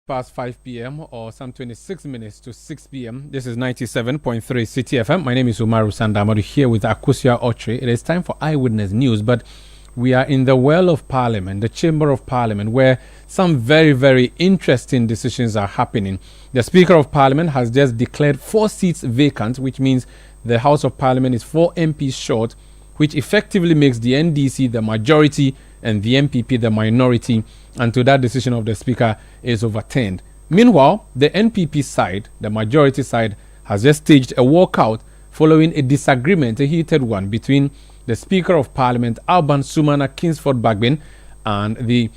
Past 5 p.m. or some 26 minutes to 6 p.m. This is 97.3 Citi FM. My name is Umaru Sandamadu here with Akusia Ochre. It is time for Eyewitness News, but we are in the well of Parliament, the Chamber of Parliament, where some very, very interesting decisions are happening. The Speaker of Parliament has just declared 4 seats vacant, which means the House of Parliament is 4 MPs short, which effectively makes the NDC the majority and the MPP the minority, until that decision of the Speaker is overturned. Meanwhile, the NPP side, the majority side, has just staged a walkout following a disagreement, a heated one, between the Speaker of Parliament, Alban Sumana Kingsford Bagbin, and the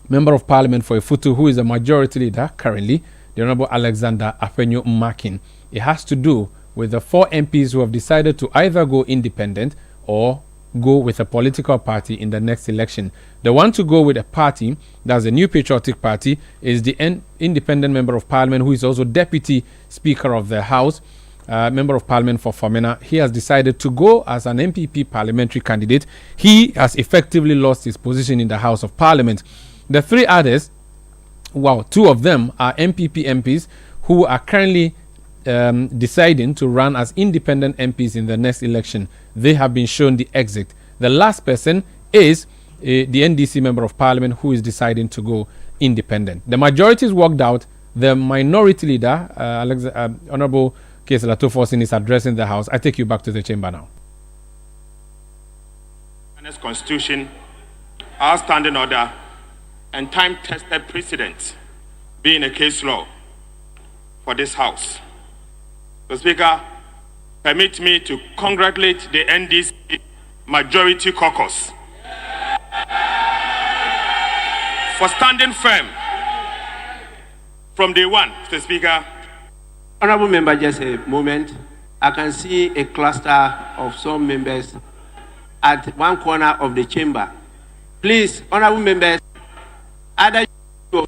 Member of Parliament for Ifutu, who is the majority leader currently, the Honorable Alexander Afenyo Mmakin. It has to do with the 4 MPs who have decided to either go independent or go with a political party in the next election. The one to go with a party, that's the New Patriotic Party, is the independent Member of Parliament, who is also Deputy Speaker of the House, Member of Parliament for Famena. He has decided to go as an MPP parliamentary candidate. He has effectively lost his position in the House of Parliament. The 3 others, 2 of them are MPP MPs who are currently deciding to run as independent MPs in the next election. They have been shown the exit. The last person is the NDC Member of Parliament who is deciding to go independent. The majority is walked out. The minority leader, Honorable Kesela Tofosin, is addressing the House. I take you back to the chamber now. Constitution, our standing order, and time-tested precedent being a case law for this House. The Speaker, permit me to congratulate the NDC Majority Caucus for standing firm from day one. Mr. Speaker. Honorable Member, just a moment. I can see a cluster of some members at one corner of the chamber. Please, Honorable Members, either you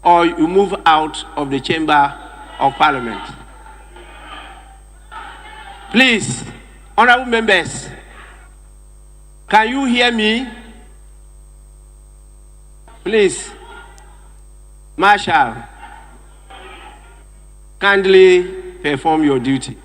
or you move out of the Chamber of Parliament. Please, Honorable Members, can you hear me? Please, Marshal, kindly perform your duty.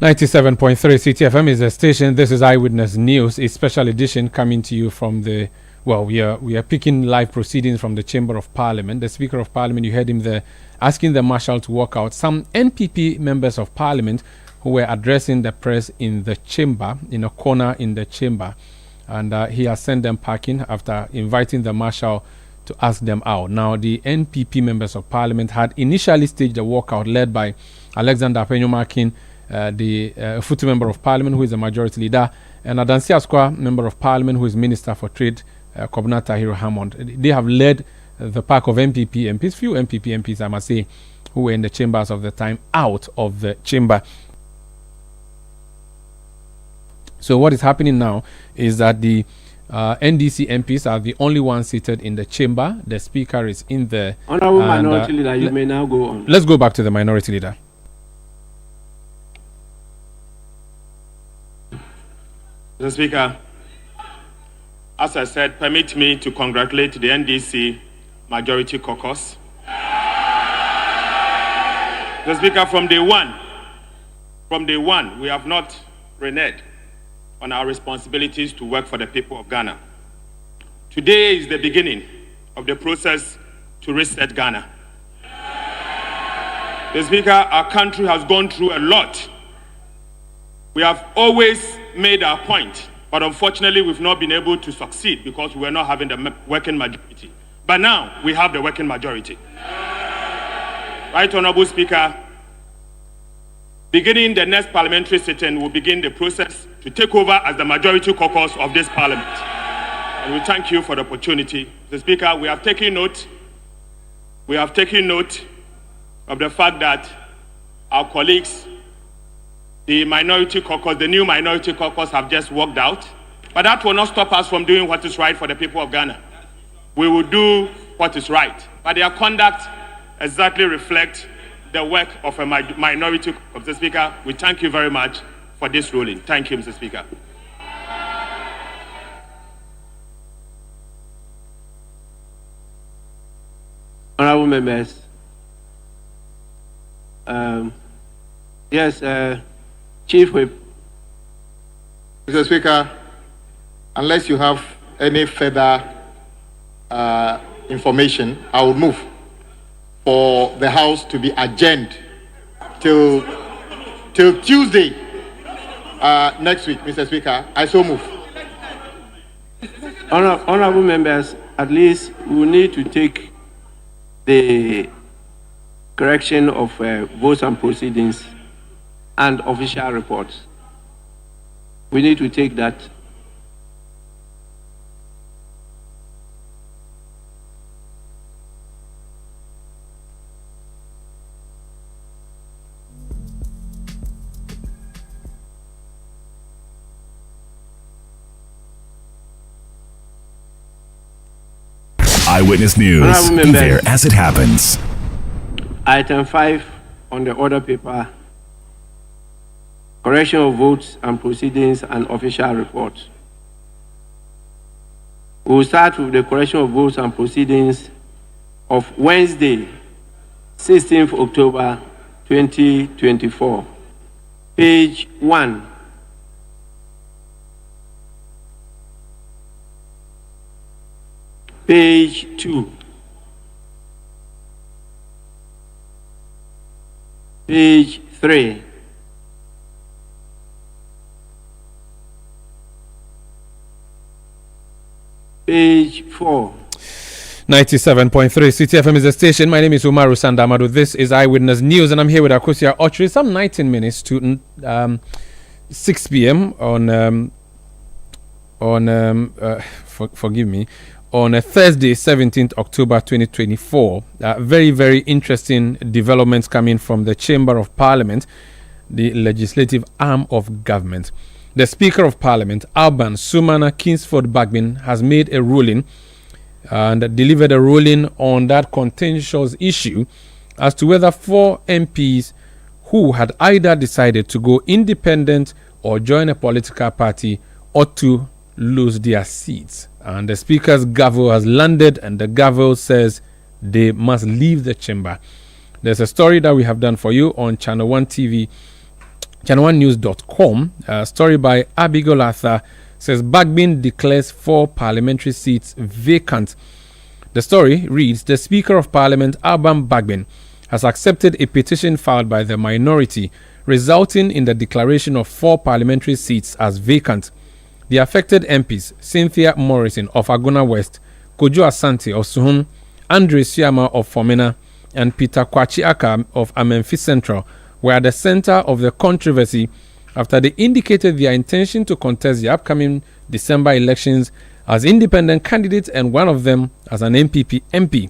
.3 Citi FM is the station. This is Eyewitness News, a special edition coming to you from the, we are picking live proceedings from the Chamber of Parliament. The Speaker of Parliament, you heard him there asking the Marshal to walk out. Some NPP members of Parliament who were addressing the press in the chamber, in a corner in the chamber, and he has sent them packing after inviting the Marshal to ask them out. Now, the NPP members of Parliament had initially staged a walkout led by Alexander Afenyo Mmakin, the Ifutu Member of Parliament, who is the majority leader, and Adansi Asqua, Member of Parliament, who is Minister for Trade, Kobna Tahiru Hammond. They have led the pack of MPP MPs, few MPP MPs, I must say, who were in the chambers of the time, out of the chamber. So what is happening now is that the NDC MPs are the only ones seated in the chamber. The Speaker is in the... Honorable Minority Leader, you may now go on. Let's go back to the Minority Leader. Mr. Speaker, as I said, permit me to congratulate the NDC Majority Caucus. Mr. Speaker, from day one, we have not reneged on our responsibilities to work for the people of Ghana. Today is the beginning of the process to reset Ghana. Mr. Speaker, our country has gone through a lot. We have always made our point, but unfortunately we've not been able to succeed because we were not having the working majority. But now we have the working majority. Right, Honorable Speaker, beginning the next parliamentary sitting, we'll begin the process to take over as the majority caucus of this parliament. And we thank you for the opportunity. Mr. Speaker, we have taken note of the fact that our colleagues, the minority caucus, the new minority caucus have just walked out. But that will not stop us from doing what is right for the people of Ghana. We will do what is right. But their conduct exactly reflects the work of a minority. Mr. Speaker, we thank you very much for this ruling. Thank you, Mr. Speaker. Honorable members, Chief Whip. Mr. Speaker, unless you have any further information, I will move for the House to be adjourned till Tuesday next week, Mr. Speaker. I so move. Honorable members, at least we will need to take the correction of votes and proceedings and official reports. We need to take that. Eyewitness News. Be there as it happens. Item 5 on the order paper, correction of votes and proceedings and official reports. We will start with the correction of votes and proceedings of Wednesday, 16th October 2024. Page 1. Page 2. Page 3. Page 4. 97.3 Citi FM is the station. My name is Umaru Sandamadu. This is Eyewitness News, and I'm here with Akusia Ochri. Some 19 minutes to 6 p.m. Forgive me. On a Thursday, 17th October 2024, very, very interesting developments coming from the Chamber of Parliament, the legislative arm of government. The Speaker of Parliament, Alban Sumana Kingsford Bagbin, has made a ruling and delivered a ruling on that contentious issue as to whether 4 MPs who had either decided to go independent or join a political party ought to lose their seats. And the Speaker's gavel has landed, and the gavel says they must leave the chamber. There's a story that we have done for you on Channel 1 TV, channel1news.com. A story by Abigail Arthur says Bagbin declares 4 parliamentary seats vacant. The story reads, the Speaker of Parliament, Alban Bagbin, has accepted a petition filed by the minority, resulting in the declaration of 4 parliamentary seats as vacant. The affected MPs, Cynthia Morrison of Aguna West, Kojo Asante of Suhum, Andre Siama of Fomena, and Peter Kwachiaka of Amenfi Central, were at the center of the controversy after they indicated their intention to contest the upcoming December elections as independent candidates, and one of them as an MPP MP.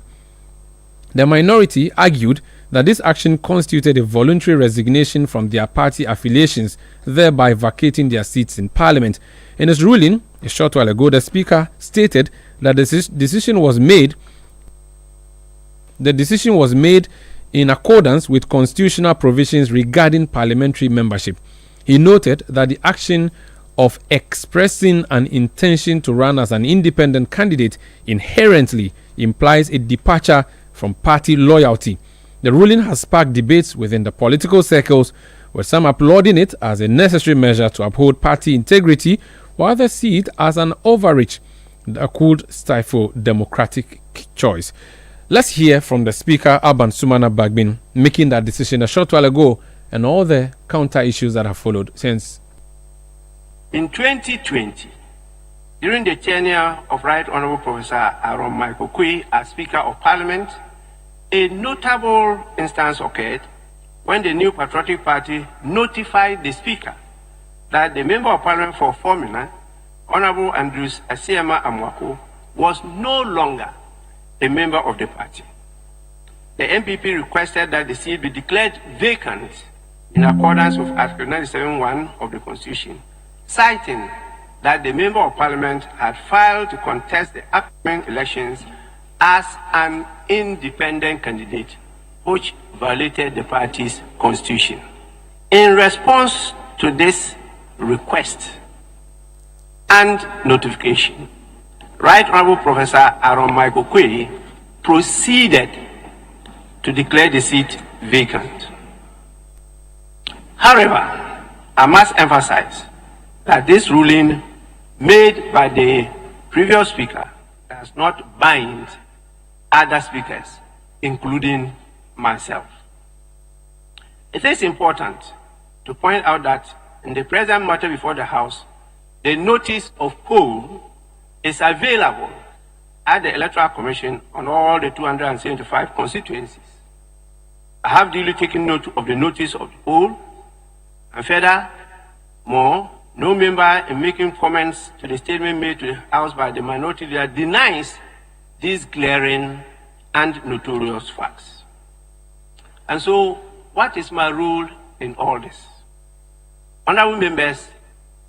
The minority argued that this action constituted a voluntary resignation from their party affiliations, thereby vacating their seats in Parliament. In his ruling, a short while ago, the Speaker stated that the decision was made in accordance with constitutional provisions regarding parliamentary membership. He noted that the action of expressing an intention to run as an independent candidate inherently implies a departure from party loyalty. The ruling has sparked debates within the political circles, with some applauding it as a necessary measure to uphold party integrity, while others see it as an overreach that could stifle democratic choice. Let's hear from the Speaker, Alban Sumana Bagbin, making that decision a short while ago, and all the counter issues that have followed since. In 2020, during the tenure of Right Honourable Professor Aaron Michael Kui as Speaker of Parliament, a notable instance occurred when the New Patriotic Party notified the Speaker that the Member of Parliament for Fomena, Honourable Andrews Asiama Amwako, was no longer a member of the party. The MPP requested that the seat be declared vacant in accordance with Article 97(1) of the Constitution, citing that the Member of Parliament had filed to contest the upcoming elections as an independent candidate, which violated the party's constitution. In response to this request and notification, Right Honorable Professor Aaron Michael Quay proceeded to declare the seat vacant. However, I must emphasize that this ruling made by the previous speaker does not bind other speakers, including myself. It is important to point out that in the present matter before the House, the notice of poll is available at the Electoral Commission on all the 275 constituencies. I have duly taken note of the notice of the poll, and furthermore, no member in making comments to the statement made to the House by the minority leader denies these glaring and notorious facts. And so, what is my role in all this? Honorable members,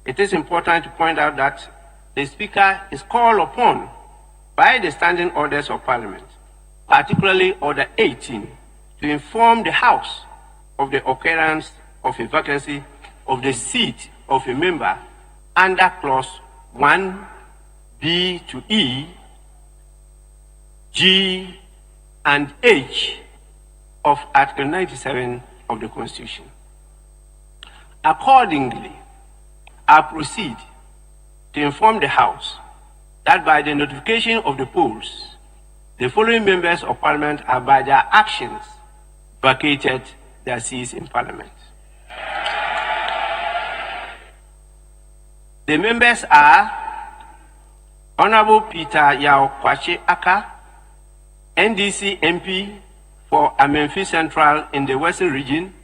it is important to point out that the Speaker is called upon by the standing orders of Parliament, particularly Order 18, to inform the House of the occurrence of a vacancy of the seat of a member under Clause 1B to E, G, and H of Article 97 of the Constitution. Accordingly, I proceed to inform the House that by the notification of the polls, the following members of Parliament have by their actions vacated their seats in Parliament. The members are Honorable Peter Yao Kwache Aka, NDC MP for Amenfi Central in the Western Region,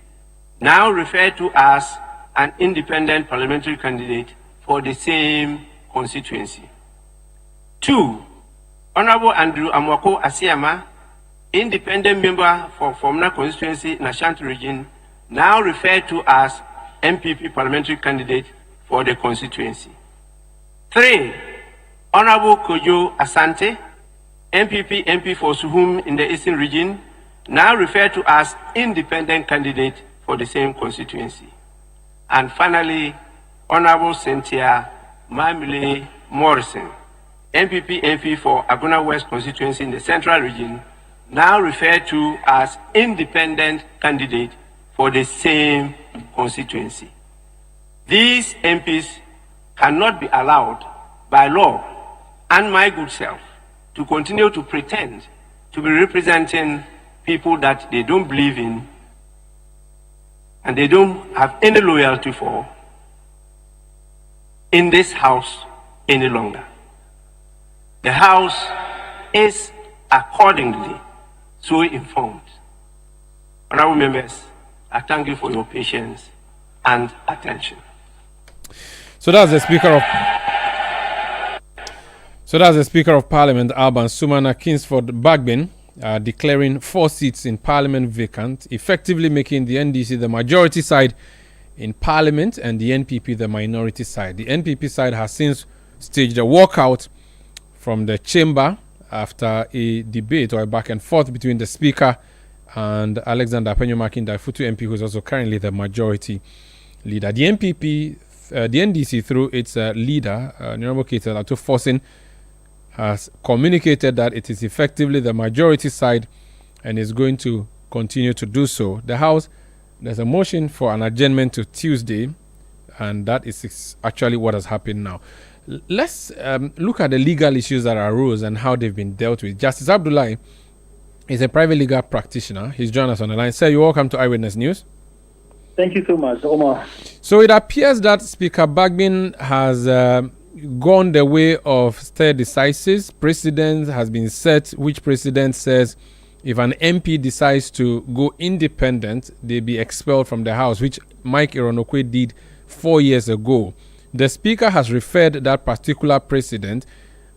now referred to as an independent parliamentary candidate for the same constituency. 2, Honorable Andrew Amwako Asiama, independent member for Fomna constituency in Ashanti region, now referred to as MPP parliamentary candidate for the constituency. 3, Honorable Kojo Asante, MPP MP for Suhum in the Eastern region, now referred to as independent candidate for the same constituency. And finally, Honorable Cynthia Mamile Morrison, MPP MP for Aguna West constituency in the Central region, now referred to as independent candidate for the same constituency. These MPs cannot be allowed by law and my good self to continue to pretend to be representing people that they don't believe in and they don't have any loyalty for in this House any longer. The House is accordingly so informed. Honorable members, I thank you for your patience and attention. So that's the Speaker of Parliament, Alban Sumana Kingsford Bagbin, declaring 4 seats in Parliament vacant, effectively making the NDC the majority side in Parliament and the NPP the minority side. The NPP side has since staged a walkout from the chamber after a debate or a back and forth between the Speaker and Alexander Penyomakin Daifutu MP, who is also currently the majority leader. The NDC, through its leader, Honorable Keita Lato Forcing, has communicated that it is effectively the majority side and is going to continue to do so. The House, there's a motion for an adjournment to Tuesday, and that is actually what has happened now. Let's look at the legal issues that arose and how they've been dealt with. Justice Abdullahi is a private legal practitioner. He's joined us on the line. Sir, you're welcome to Eyewitness News. Thank you so much, Omar. So it appears that Speaker Bagbin has gone the way of stare decisis. Precedent has been set, which precedent says if an MP decides to go independent, they be expelled from the House, which Mike Ironokwe did 4 years ago. The Speaker has referred that particular precedent,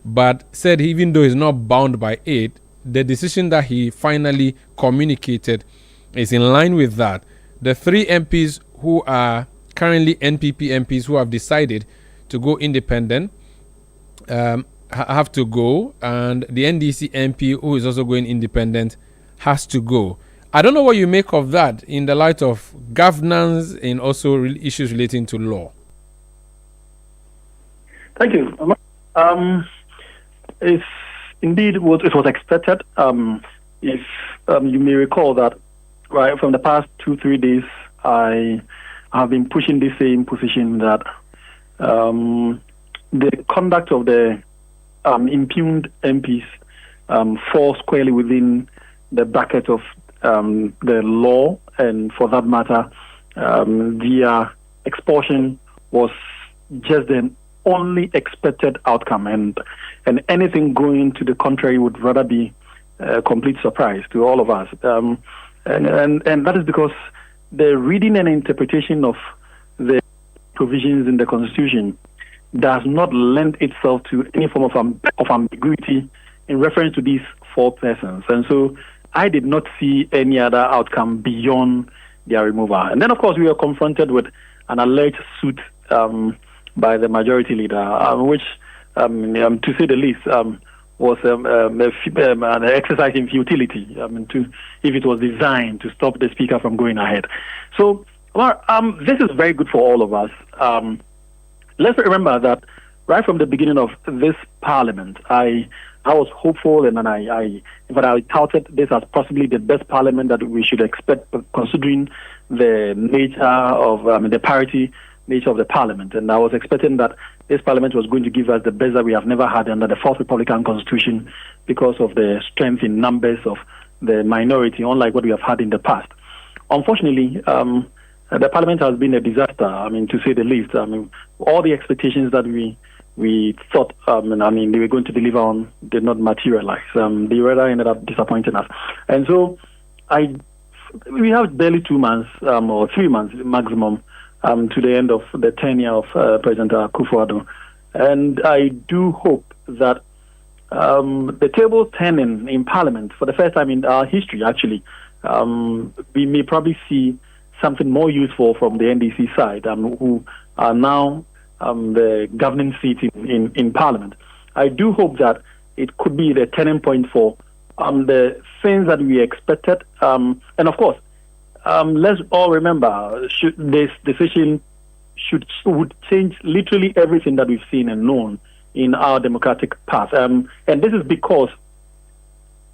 but said even though he's not bound by it, the decision that he finally communicated is in line with that. the 3 MPs who are currently NPP MPs who have decided to go independent have to go, and the NDC MP who is also going independent has to go. I don't know what you make of that in the light of governance and also issues relating to law. Thank you. If indeed it was expected, if you may recall that right from the past 2-3 days, I have been pushing the same position that the conduct of the impugned MPs fall squarely within the bracket of the law, and for that matter, their expulsion was just the only expected outcome, and anything going to the contrary would rather be a complete surprise to all of us. And that is because the reading and interpretation of the provisions in the Constitution does not lend itself to any form of ambiguity in reference to these 4 persons. And so I did not see any other outcome beyond their removal. And then, of course, we were confronted with an alleged suit by the majority leader, which, to say the least, was an exercise in futility, if it was designed to stop the speaker from going ahead. So, this is very good for all of us. Let's remember that right from the beginning of this parliament, I was hopeful, and I touted this as possibly the best parliament that we should expect, considering the nature of the parity nature of the parliament. And I was expecting that this parliament was going to give us the best that we have never had under the Fourth Republican Constitution because of the strength in numbers of the minority, unlike what we have had in the past. Unfortunately, the parliament has been a disaster, to say the least. All the expectations that we thought they were going to deliver on did not materialize. They rather ended up disappointing us. And so we have barely 2 months or 3 months maximum to the end of the tenure of President Akufo-Addo. And I do hope that the table turning in Parliament for the first time in our history, actually, we may probably see something more useful from the NDC side, who are now the governing seat in Parliament. I do hope that it could be the turning point for the things that we expected. And of course, let's all remember, this decision would change literally everything that we've seen and known in our democratic path. And this is because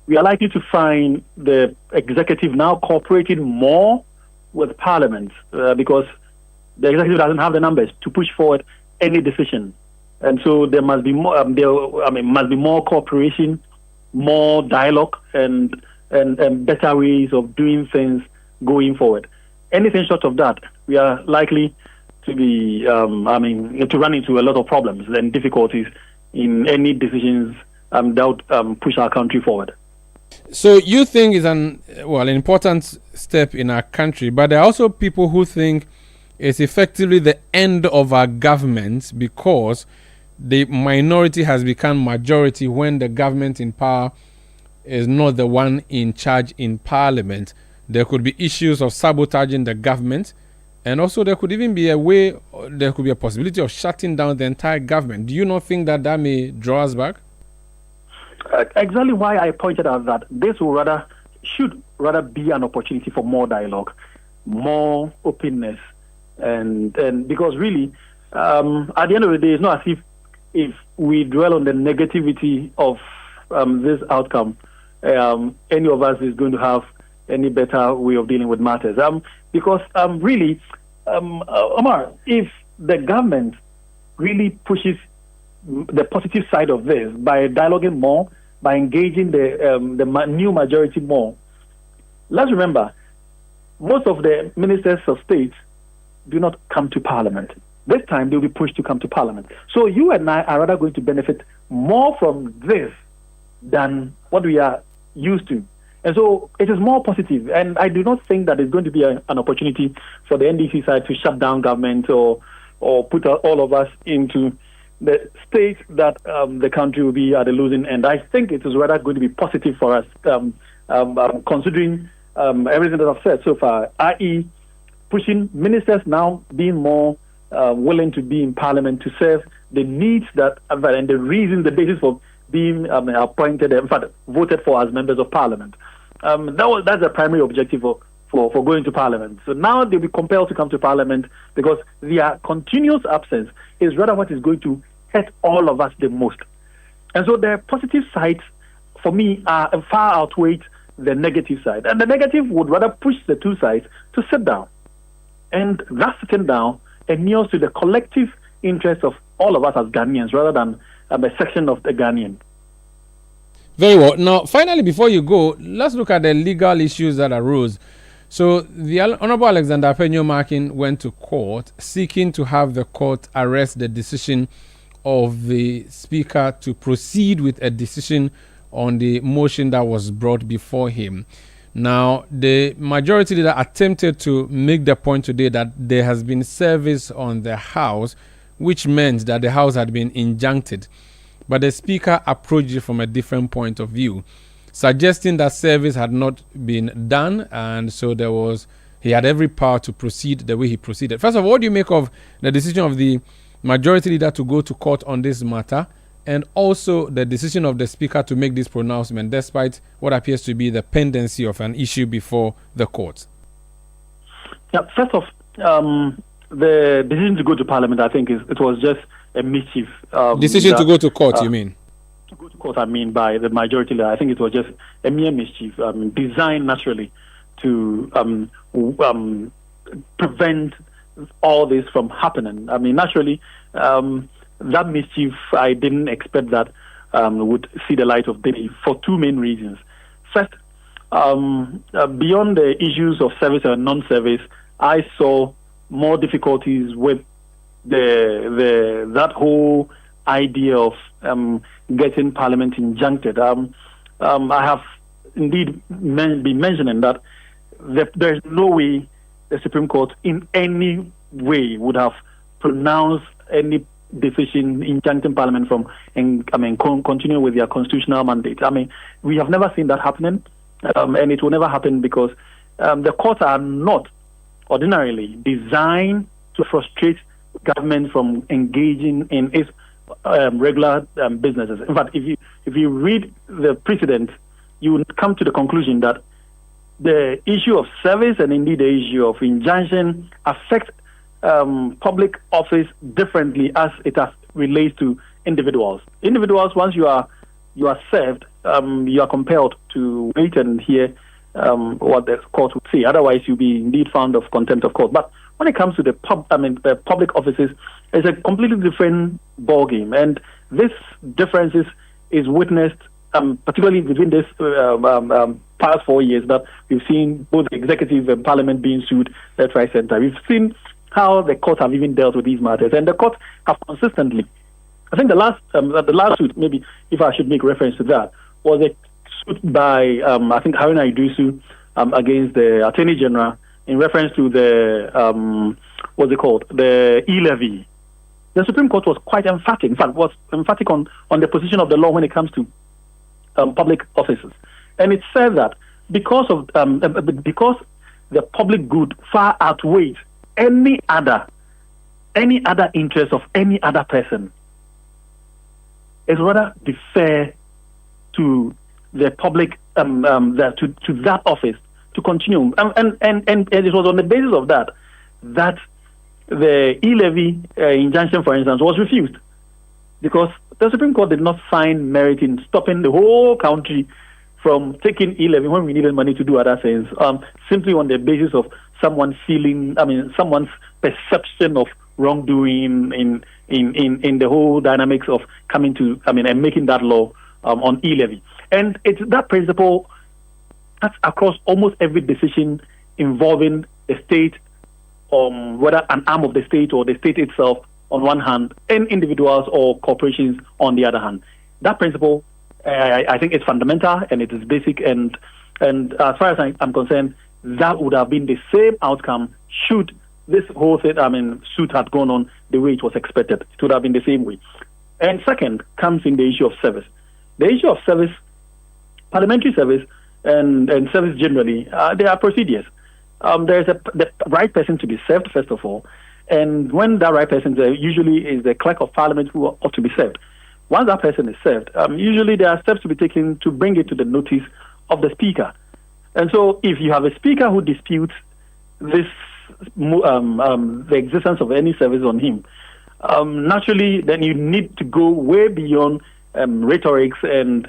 we are likely to find the executive now cooperating more with Parliament because the executive doesn't have the numbers to push forward any decision. And so there must be more, must be more cooperation, more dialogue, and better ways of doing things going forward. Anything short of that, we are likely to be, to run into a lot of problems and difficulties in any decisions that would push our country forward. So you think it's an important step in our country, but there are also people who think it's effectively the end of our government because the minority has become majority when the government in power is not the one in charge in Parliament. There could be issues of sabotaging the government, and also there could even be there could be a possibility of shutting down the entire government. Do you not think that may draw us back? Exactly why I pointed out that this should rather be an opportunity for more dialogue, more openness, and because really, at the end of the day, it's not as if we dwell on the negativity of this outcome, any of us is going to have any better way of dealing with matters. Because really, Omar, if the government really pushes the positive side of this by dialoguing more, by engaging the new majority more, let's remember, most of the ministers of state do not come to Parliament. This time they'll be pushed to come to Parliament. So you and I are rather going to benefit more from this than what we are used to. And so it is more positive. And I do not think that it's going to be an opportunity for the NDC side to shut down government or put all of us into the state that the country will be at the losing end. I think it is rather going to be positive for us, considering everything that I've said so far, i.e., pushing ministers now being more willing to be in Parliament to serve the needs that and the reason, the basis for being appointed, in fact, voted for as members of Parliament. That's the primary objective for going to Parliament. So now they'll be compelled to come to Parliament because their continuous absence is rather what is going to hurt all of us the most. And so the positive sides, for me, are far outweigh the negative side. And the negative would rather push the two sides to sit down. And that sitting down inures to the collective interest of all of us as Ghanaians rather than a section of the Ghanaian. Very well. Now, finally, before you go, let's look at the legal issues that arose. So, the Honorable Alexander Penyo-Markin went to court seeking to have the court arrest the decision of the Speaker to proceed with a decision on the motion that was brought before him. Now, the majority leader attempted to make the point today that there has been service on the House, which meant that the House had been injuncted. But the Speaker approached it from a different point of view, suggesting that service had not been done, and so he had every power to proceed the way he proceeded. First of all, what do you make of the decision of the majority leader to go to court on this matter, and also the decision of the Speaker to make this pronouncement despite what appears to be the pendency of an issue before the court? Yeah, first off, the decision to go to Parliament, I think, it was just a mischief. Decision to go to court, you mean? To go to court, I mean, by the majority leader. I think it was just a mere mischief, designed naturally to prevent all this from happening. I mean, naturally, that mischief, I didn't expect that would see the light of day for two main reasons. First, beyond the issues of service and non-service, I saw more difficulties with that whole idea of getting Parliament injuncted. I have indeed been mentioning that there is no way the Supreme Court in any way would have pronounced any decision injuncting Parliament from continue with their constitutional mandate. I mean, we have never seen that happening, and it will never happen because the courts are not ordinarily designed to frustrate government from engaging in its regular businesses. In fact, if you read the precedent, you will come to the conclusion that the issue of service and indeed the issue of injunction affect public office differently as it relates to individuals. Individuals, once you are served, you are compelled to wait and hear what the court would say. Otherwise, you'll be indeed found of contempt of court. But when it comes to the public offices, it's a completely different ballgame, and this difference is witnessed particularly within this past 4 years that we've seen both the executive and Parliament being sued left, right, centre. We've seen how the courts have even dealt with these matters, and the courts have consistently. I think the last suit, maybe if I should make reference to that, was a suit by I think Haruna Iddrisu against the Attorney General in reference to the the e-levy. The Supreme Court was quite emphatic. In fact, was emphatic on the position of the law when it comes to public offices, and it said that because the public good far outweighs any other interest of any other person, it's rather be fair to the public to that office to continue, and it was on the basis of that the e-levy injunction, for instance, was refused because the Supreme Court did not find merit in stopping the whole country from taking e-levy when we needed money to do other things, simply on the basis of someone's perception of wrongdoing in the whole dynamics of coming to, and making that law on e-levy. And it's that principle that's across almost every decision involving the state, whether an arm of the state or the state itself on one hand, and individuals or corporations on the other hand. That principle, I think, is fundamental and it is basic. And as far as I'm concerned, that would have been the same outcome should this whole thing, suit had gone on the way it was expected. It would have been the same way. And second comes in the issue of service. The issue of service, parliamentary service, and service generally, they are procedures. there's the right person to be served, first of all. And when that right person usually is the clerk of parliament who ought to be served. Once that person is served, usually there are steps to be taken to bring it to the notice of the speaker. And so if you have a speaker who disputes this, the existence of any service on him, naturally, then you need to go way beyond rhetorics and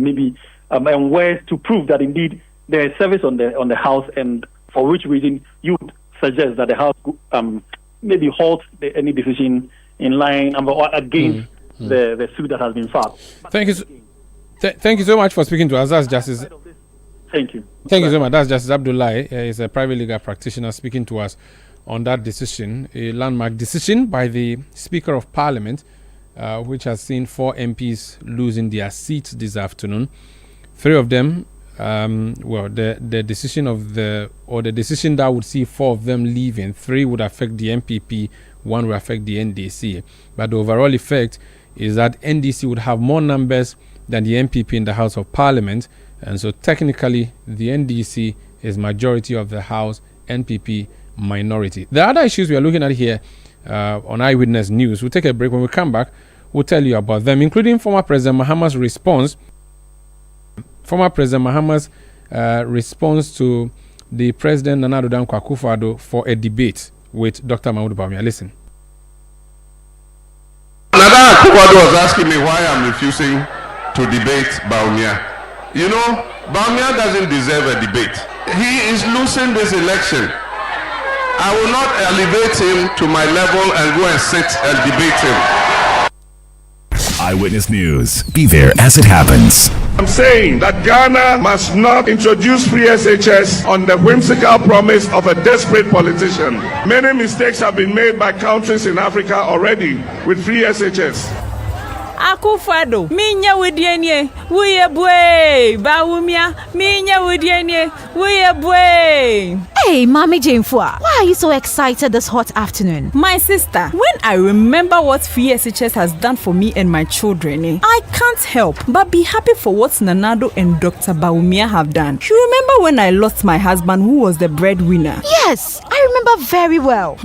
maybe and words to prove that indeed there is service on the house, and for which reason you would suggest that the house maybe halt any decision in line or against the suit that has been filed. Thank you. Thank you so much for speaking to us. That's Justice. Thank you. Thank you so much. That's Justice Abdullahi. He's a private legal practitioner speaking to us on that decision, a landmark decision by the Speaker of Parliament, which has seen 4 MPs losing their seats this afternoon. 3 of them, the decision the decision that would see 4 of them leaving, 3 would affect the MPP, 1 would affect the NDC. But the overall effect is that NDC would have more numbers than the MPP in the House of Parliament, and so technically the NDC is majority of the House, NPP minority. The other issues we are looking at here on Eyewitness News, we'll take a break. When we come back, we'll tell you about them, including former President Mahama's response. Former President Mahama's response to the President Nana Addo Dankwa Akufo-Addo for a debate with Dr. Mahmoud Bawumia. Listen. Nana Akufo-Addo was asking me why I'm refusing to debate Bawumia. You know, Bawumia doesn't deserve a debate. He is losing this election. I will not elevate him to my level and go and sit and debate him. Eyewitness News. Be there as it happens. I'm saying that Ghana must not introduce free SHS on the whimsical promise of a desperate politician. Many mistakes have been made by countries in Africa already with free SHS. Akufo-Addo, minya wudienye, wuye bwe, Bawumia, minya wudienye, wuye bwe. Hey, Mami Jamefua, why are you so excited this hot afternoon? My sister, when I remember what free SHS has done for me and my children, I can't help but be happy for what Nana Addo and Dr. Bawumia have done. You remember when I lost my husband who was the breadwinner? Yes, I remember very well.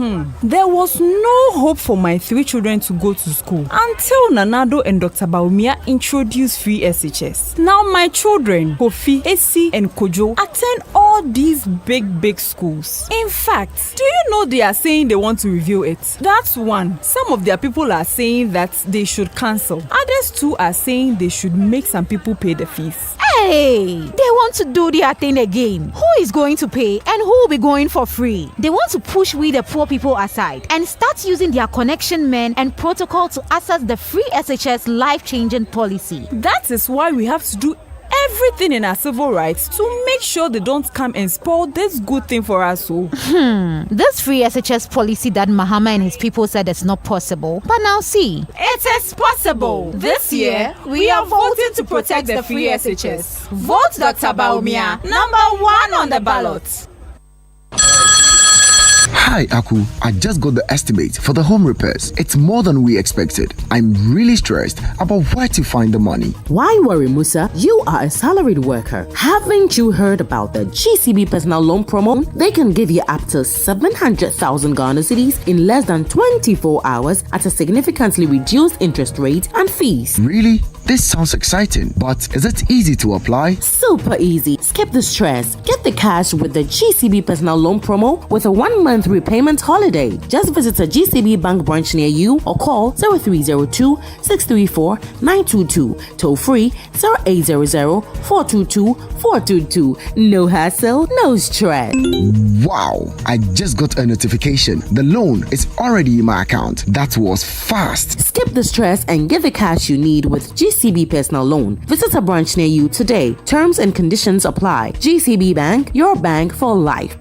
There was no hope for my 3 children to go to school until Nana Addo and Dr. Bawumia introduced free SHS. Now my children, Kofi, Esi, and Kojo, attend all these big schools. In fact, do you know they are saying they want to review it? That's one. Some of their people are saying that they should cancel. Others too are saying they should make some people pay the fees. Hey, they want to do their thing again. Who is going to pay and who will be going for free? They want to push we the poor people aside and start using their connection men and protocol to access the free SHS life-changing policy. That is why we have to do everything in our civil rights to make sure they don't come and spoil this good thing for us. This free SHS policy that Mahama and his people said is not possible, but now see, it is possible. This year, we are voting to protect the free SHS. Vote Dr. Bawumia, number 1 on the ballot. Hi, Aku. I just got the estimate for the home repairs. It's more than we expected. I'm really stressed about where to find the money. Why worry, Musa? You are a salaried worker. Haven't you heard about the GCB personal loan promo? They can give you up to 700,000 Ghana cedis in less than 24 hours at a significantly reduced interest rate and fees. Really? This sounds exciting, but is it easy to apply? Super easy. Skip the stress. Get the cash with the GCB personal loan promo with a 1-month repayment holiday. Just visit a GCB bank branch near you or call 0302-634-922. Toll free 0800-422-422. No hassle, no stress. Wow, I just got a notification. The loan is already in my account. That was fast. Skip the stress and get the cash you need with GCB personal loan. Visit a branch near you today. Terms and conditions apply. GCB Bank, your bank for life.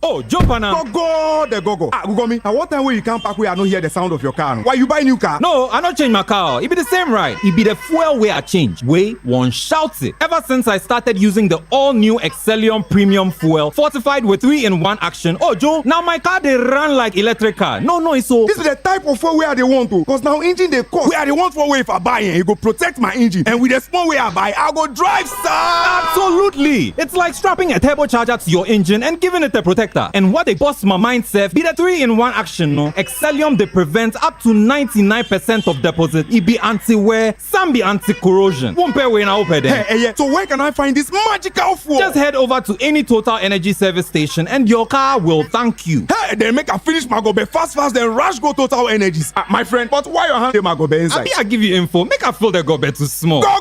Oh, jump on now. Go, the go. Gugomi, at what time will you come back where I don't hear the sound of your car? Why you buy new car? No, I not change my car. It be the same ride. It be the fuel way I change. Way one shouts it. Ever since I started using the all-new Excellium Premium Fuel, fortified with 3-in-1 action. Oh, Joe, now my car they run like electric car. No, it's so. This is the type of fuel where they want to. Because now engine they cost. Where they want for way if I buy it, it go protect my engine. And with the small way I buy, I'll go drive, sir. Absolutely. It's like strapping a turbocharger to your engine and giving it a protector. And what they bust my mindset be the 3-in-1 action, no? Excellium they prevent up to 99% of deposit. It be anti-wear, some be anti-corrosion. Won't pay when I open them. Hey, so where can I find this magical fuel? Just head over to any Total Energy service station and your car will thank you. Hey, then make a finish my gobe fast, then rush go Total Energies. My friend, but why your hand my gobe inside? I give you info. Make a fill the gobe too small. Go.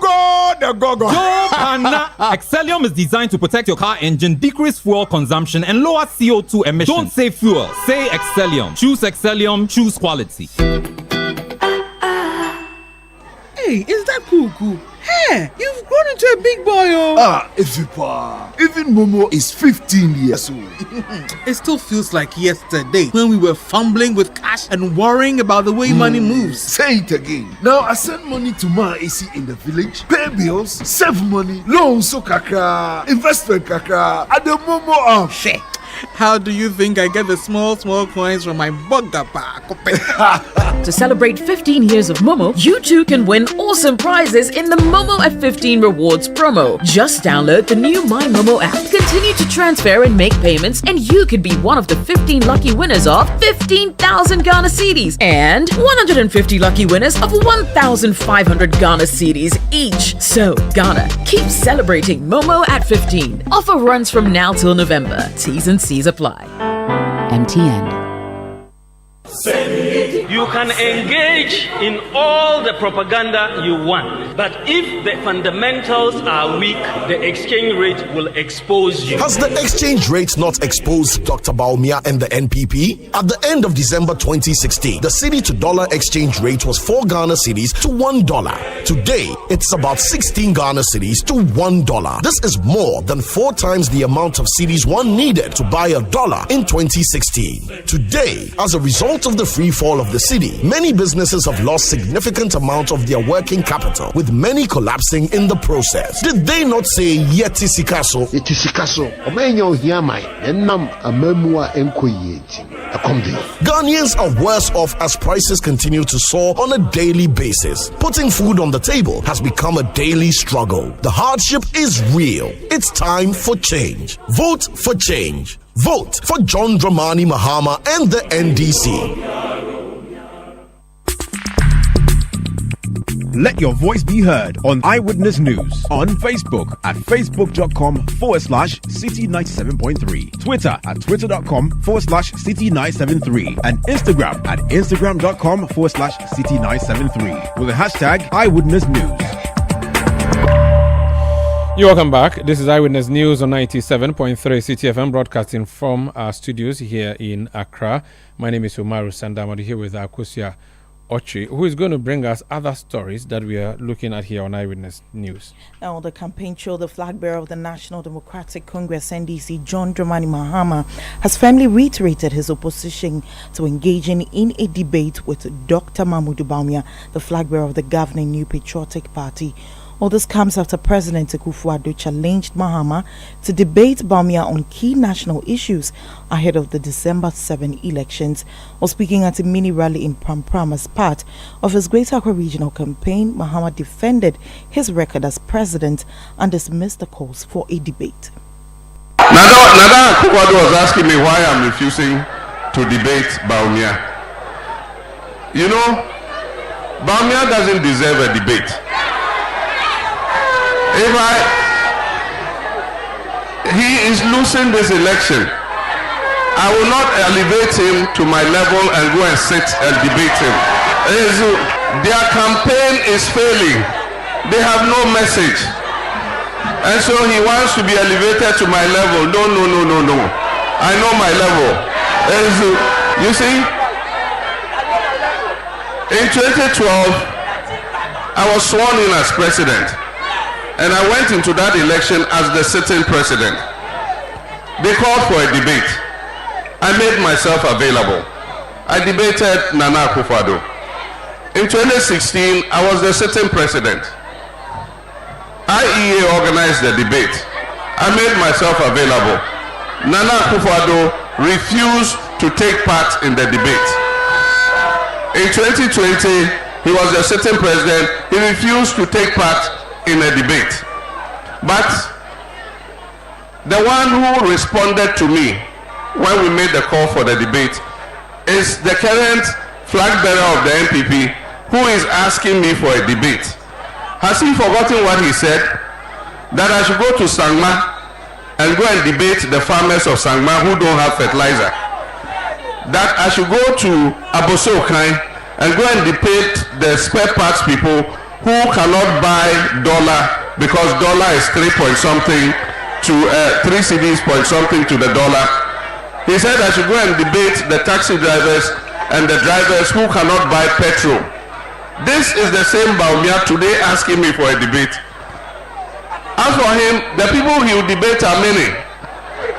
Excellium is designed to protect your car engine, decrease fuel consumption, and lower CO2 emissions. Don't say fuel, say Excellium. Choose Excellium, choose quality. Hey, is that cool? Hey, you've grown into a big boy, oh. Even Momo is 15 years old. It still feels like yesterday when we were fumbling with cash and worrying about the way money moves. Say it again. Now I send money to my AC in the village, pay bills, save money, loans so kaka, investment kaka, at the Momo Shit. How do you think I get the small coins from my bugger pack? To celebrate 15 years of Momo, you too can win awesome prizes in the Momo at 15 Rewards promo. Just download the new My Momo app, continue to transfer and make payments, and you could be one of the 15 lucky winners of 15,000 Ghana cedis and 150 lucky winners of 1,500 Ghana cedis each. So, Ghana, keep celebrating Momo at 15. Offer runs from now till November. T's and C's apply. MTN. You can engage in all the propaganda you want, but if the fundamentals are weak, the exchange rate will expose you. Has the exchange rate not exposed Dr. Bawumia and the NPP? At the end of December 2016, the cedi to dollar exchange rate was 4 Ghana cedis to $1. Today, it's about 16 Ghana cedis to $1. This is more than 4 times the amount of cedis one needed to buy $1 in 2016. Today, as a result of the free fall of the cedi, many businesses have lost significant amount of their working capital, with many collapsing in the process. Did they not say yeti sikaso? Yeti sikaso. Omenyo hiamai enam amemua enkoyeti. Ghanaians are worse off as prices continue to soar on a daily basis. Putting food on the table has become a daily struggle. The hardship is real. It's time for change. Vote for change. Vote for John Dramani Mahama and the NDC. Let your voice be heard on Eyewitness News on Facebook at facebook.com/Citi97.3, Twitter at twitter.com/Citi973, and Instagram at instagram.com/Citi973 with the hashtag Eyewitness News. You're welcome back. This is Eyewitness News on 97.3 Citi FM, broadcasting from our studios here in Accra. My name is Umaru Sandamadu, here with Akusia Ochre, who is going to bring us other stories that we are looking at here on Eyewitness News. Now, the campaign trail, the flag bearer of the National Democratic Congress, NDC, John Dramani Mahama, has firmly reiterated his opposition to engaging in a debate with Dr. Mahmoud Bawumia, the flag bearer of the governing New Patriotic Party. All this comes after President Akufo-Addo challenged Mahama to debate Bawumia on key national issues ahead of the December 7 elections. While speaking at a mini rally in Prampram as part of his Greater Accra regional campaign, Mahama defended his record as president and dismissed the calls for a debate. Nada Akufo-Addo was asking me why I'm refusing to debate Bawumia. You know, Bawumia doesn't deserve a debate. He is losing this election. I will not elevate him to my level and go and sit and debate him. Their campaign is failing. They have no message. And so he wants to be elevated to my level. No. I know my level. You see, in 2012, I was sworn in as president. And I went into that election as the sitting president. They called for a debate. I made myself available. I debated Nana Akufo-Addo. In 2016, I was the sitting president. IEA organized the debate. I made myself available. Nana Akufo-Addo refused to take part in the debate. In 2020, he was the sitting president. He refused to take part in a debate. But the one who responded to me when we made the call for the debate is the current flag bearer of the NPP, who is asking me for a debate. Has he forgotten what he said? That I should go to Sangma and go and debate the farmers of Sangma who don't have fertilizer. That I should go to Abosokai and go and debate the spare parts people who cannot buy dollar because dollar is 3 point something to 3 cedis point something to the dollar. He said I should go and debate the taxi drivers and the drivers who cannot buy petrol. This is the same Bawumia today asking me for a debate. As for him, the people he will debate are many.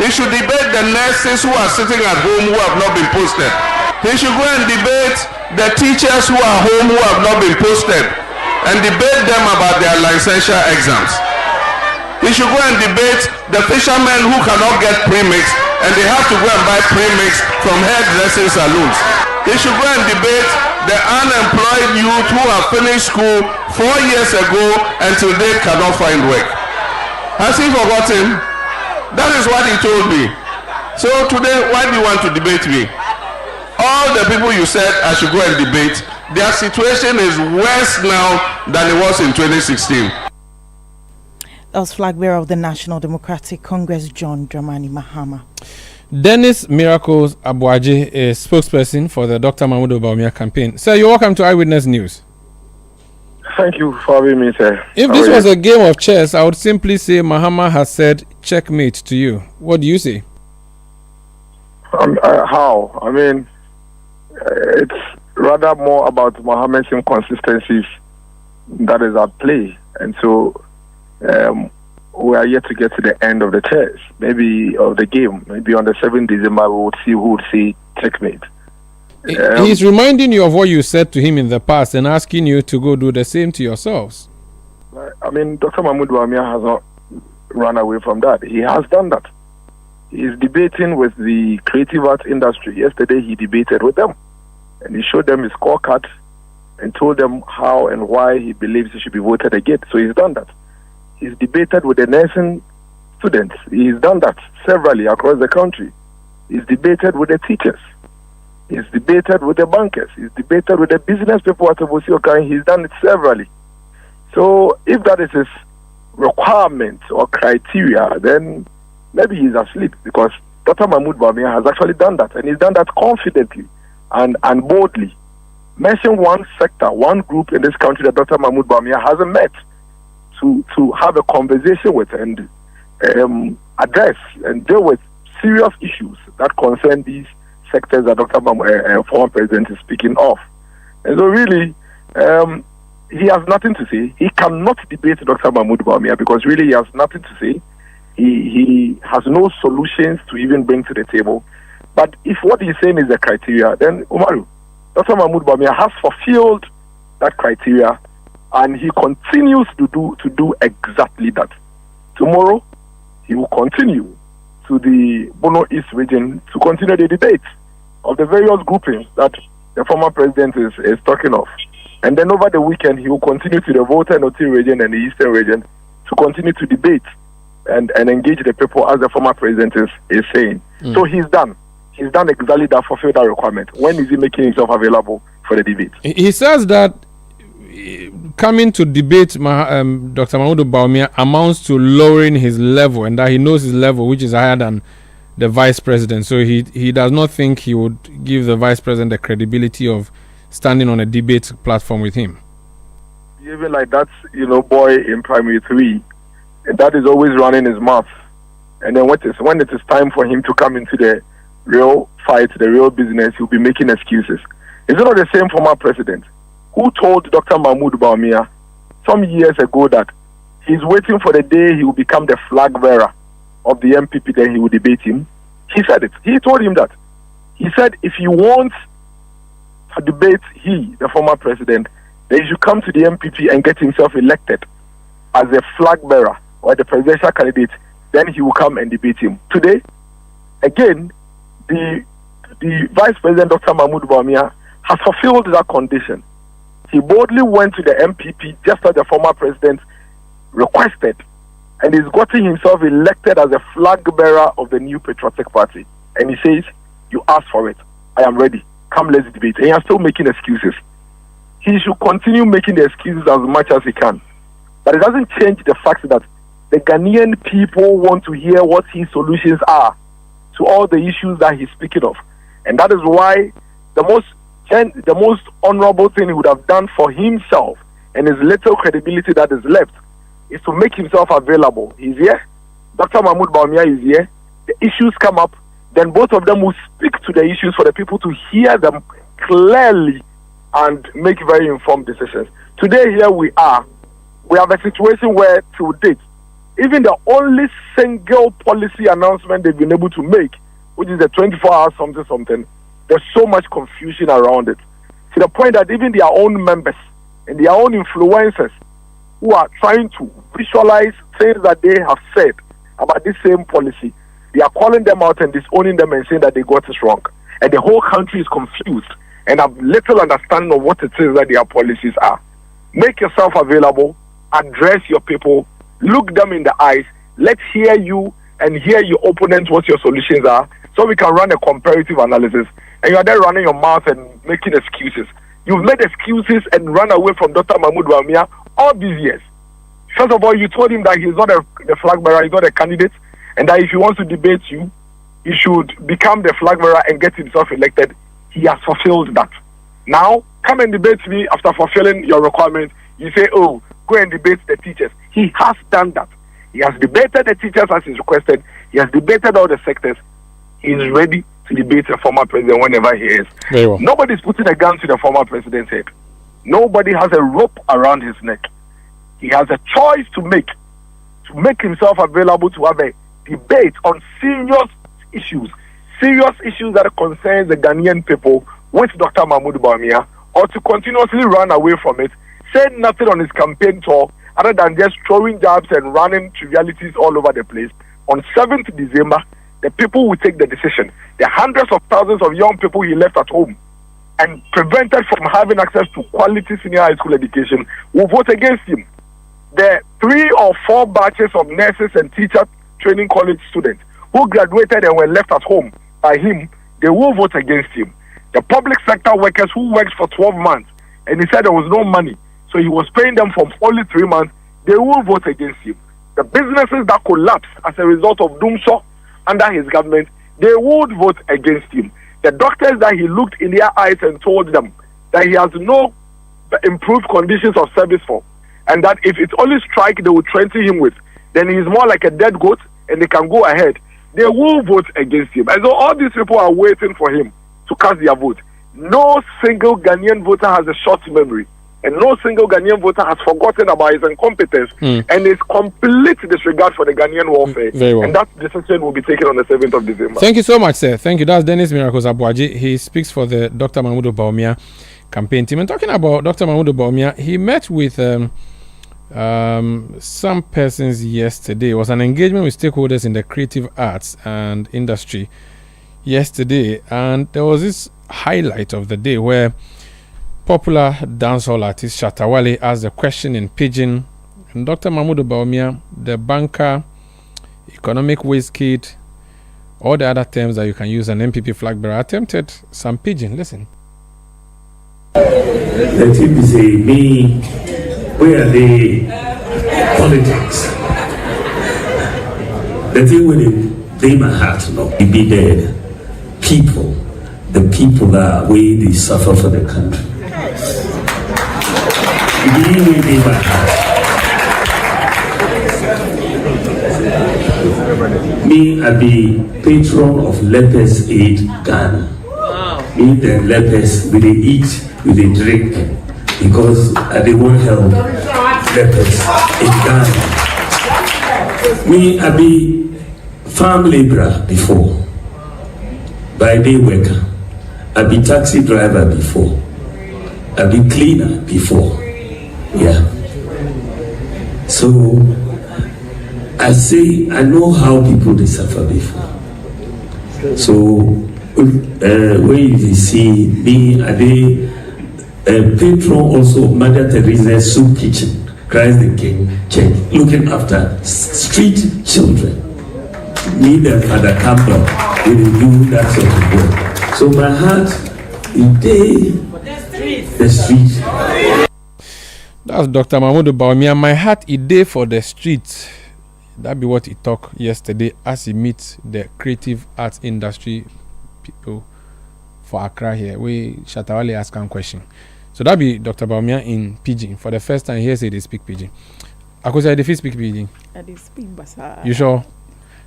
He should debate the nurses who are sitting at home who have not been posted. He should go and debate the teachers who are home who have not been posted and debate them about their licensure exams. He should go and debate the fishermen who cannot get premix and they have to go and buy premix from hairdressing saloons. He should go and debate the unemployed youth who have finished school 4 years ago and till date cannot find work. Has he forgotten? That is what he told me. So today, why do you want to debate me? All the people you said I should go and debate, their situation is worse now than it was in 2016. That was flag bearer of the National Democratic Congress, John Dramani Mahama. Dennis Miracles Abuaji is spokesperson for the Dr. Mahmoud Bawumia campaign. Sir, you're welcome to Eyewitness News. Thank you for having me, sir. If this was a game of chess, I would simply say Mahama has said checkmate to you. What do you say? How? I mean, it's rather more about Mahama's inconsistencies that is at play. And so we are yet to get to the end of the chess, maybe of the game. Maybe on the 7th December, we would see who would say checkmate. He's reminding you of what you said to him in the past and asking you to go do the same to yourselves. I mean, Dr. Mahmoud Bawumia has not run away from that. He has done that. He is debating with the creative arts industry. Yesterday, he debated with them. And he showed them his scorecard and told them how and why he believes he should be voted against. So he's done that. He's debated with the nursing students. He's done that severally across the country. He's debated with the teachers. He's debated with the bankers. He's debated with the business people at Obosioka. He's done it severally. So if that is his requirement or criteria, then maybe he's asleep, because Dr. Mahmoud Bawumia has actually done that, and he's done that confidently and boldly. Mention one sector, one group in this country that Dr. Mahmoud Bawumia hasn't met to have a conversation with and address and deal with serious issues that concern these sectors that Dr. former president is speaking of. And so really, he has nothing to say. He cannot debate Dr. Mahmoud Bawumia because really he has nothing to say. He has no solutions to even bring to the table. But if what he's saying is the criteria, then Umaru, Dr. Mahmoud Bawumia has fulfilled that criteria, and he continues to do exactly that. Tomorrow, he will continue to the Bono East region to continue the debate of the various groupings that the former president is talking of. And then over the weekend, he will continue to the Volta and Oti region and the Eastern region to continue to debate and engage the people, as the former president is saying. So he's done. He's done exactly that, fulfilled that requirement. When is he making himself available for the debate? He says that coming to debate Dr. Mahmoud Bawumia amounts to lowering his level, and that he knows his level, which is higher than the vice president. So he does not think he would give the vice president the credibility of standing on a debate platform with him. Even like that, boy in primary 3, that is always running his mouth. And then when it is time for him to come into the real fight, the real business, he'll be making excuses. Is it not the same former president who told Dr. Mahmoud Bawumia some years ago that he's waiting for the day he will become the flag bearer of the MPP, then he will debate him? He said it. He told him that. He said if he wants to debate the former president, then he should come to the MPP and get himself elected as a flag bearer or the presidential candidate. Then he will come and debate him. Today, again, the Vice President, Dr. Mahmoud Bawumia, has fulfilled that condition. He boldly went to the MPP just as the former president requested, and he's gotten himself elected as a flag bearer of the new Patriotic Party. And he says, you asked for it. I am ready. Come, let's debate. And he is still making excuses. He should continue making the excuses as much as he can. But it doesn't change the fact that the Ghanaian people want to hear what his solutions are to all the issues that he's speaking of. And that is why the most honorable thing he would have done for himself and his little credibility that is left is to make himself available. He's here. Dr. Mahmoud Bawumia is here. The issues come up. Then both of them will speak to the issues for the people to hear them clearly and make very informed decisions. Today, here we are. We have a situation where, to date, even the only single policy announcement they've been able to make, which is the 24-hour something, there's so much confusion around it. To the point that even their own members and their own influencers who are trying to visualize things that they have said about this same policy, they are calling them out and disowning them and saying that they got it wrong. And the whole country is confused and have little understanding of what it is that their policies are. Make yourself available, address your people, look them in the eyes, let's hear you and hear your opponents what your solutions are, so we can run a comparative analysis. And you are there running your mouth and making excuses. You've made excuses and run away from Dr. Mahmoud Bawumia all these years. First of all, you told him that he's not the flag bearer, he's not a candidate, and that if he wants to debate you, he should become the flag bearer and get himself elected. He has fulfilled that. Now, come and debate me after fulfilling your requirements. You say, oh, go and debate the teachers. He has done that. He has debated the teachers as is requested. He has debated all the sectors. He is ready to debate the former president whenever he is. Very well. Nobody's putting a gun to the former president's head. Nobody has a rope around his neck. He has a choice to make himself available to have a debate on serious issues that concern the Ghanaian people with Dr. Mahmoud Bawumia, or to continuously run away from it, say nothing on his campaign tour other than just throwing jabs and running trivialities all over the place. On 7th December, the people will take the decision. The hundreds of thousands of young people he left at home and prevented from having access to quality senior high school education will vote against him. The 3 or 4 batches of nurses and teacher training college students who graduated and were left at home by him, they will vote against him. The public sector workers who worked for 12 months and he said there was no money, so he was paying them for only 3 months, they will vote against him. The businesses that collapsed as a result of doomsday under his government, they would vote against him. The doctors that he looked in their eyes and told them that he has no improved conditions of service for, and that if it's only strike they will threaten him with, then he's more like a dead goat and they can go ahead. They will vote against him. And so all these people are waiting for him to cast their vote. No single Ghanaian voter has a short memory. And no single Ghanaian voter has forgotten about his incompetence and his complete disregard for the Ghanaian welfare. Very well. And that decision will be taken on the 7th of December. Thank you so much, sir. Thank you. That's Dennis Miracles Abuaji. He speaks for the Dr. Mahmoud Bawumia campaign team. And talking about Dr. Mahmoud Bawumia, he met with some persons yesterday. It was an engagement with stakeholders in the creative arts and industry yesterday. And there was this highlight of the day where popular dancehall artist Shatta Wale asked a question in Pidgin, and Dr. Mahmoud Bawumia, the banker, economic whiz kid, all the other terms that you can use, an MPP flag bearer, attempted some Pidgin. Listen. The team say, me, where are the politics? The thing with it, they my heart, no, it be dead. People, the people that way they suffer for the country. Me, I be patron of Lepers Aid Ghana. Wow. Me, the lepers, we they eat, we they drink, because they won't help lepers in Ghana. Me, I be farm laborer before, by day worker. I've been taxi driver before. I've been cleaner before. Yeah. So I say I know how people they suffer before. So when you see me, are they patron also of Mother Teresa's soup kitchen, Christ the King Church, looking after street children. Me and Father Campbell, we will do that sort of work. So my heart is the streets. That's Dr. Mahmoud Bawumia. My heart is there for the streets. That be what he talked yesterday as he meets the creative arts industry people for Accra here. We Shatawale ask a question. So that be Dr. Bawumia in Pidgin. For the first time here say they speak Pidgin. Akosia, they speak Pidgin. They speak Basa. You sure?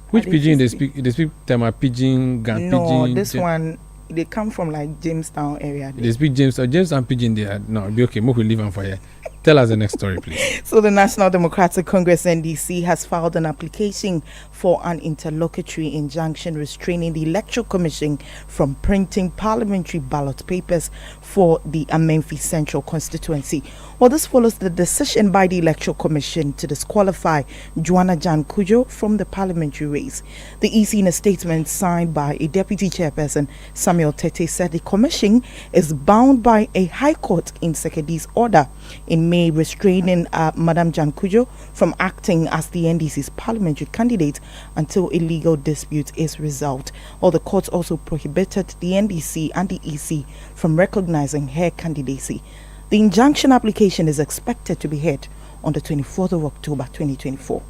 Which Pidgin they speak? They speak Tema Pidgin, Gan No, Pidgin. this one they come from like Jamestown area. They speak James and Pidgin there. No, it'll be okay. We'll leave them for here. Tell us the next story, please. So the National Democratic Congress NDC has filed an application for an interlocutory injunction restraining the Electoral Commission from printing parliamentary ballot papers for the Amenfi Central constituency. Well, this follows the decision by the Electoral Commission to disqualify Joanna Jan Kujo from the parliamentary race. The EC, in a statement signed by a deputy chairperson, Samuel Tete, said the commission is bound by a High Court in Sekedi's order in May restraining Madam Jan Kujo from acting as the NDC's parliamentary candidate until a legal dispute is resolved. Or the court also prohibited the NDC and the EC from recognizing her candidacy. The injunction application is expected to be heard on the 24th of October 2024.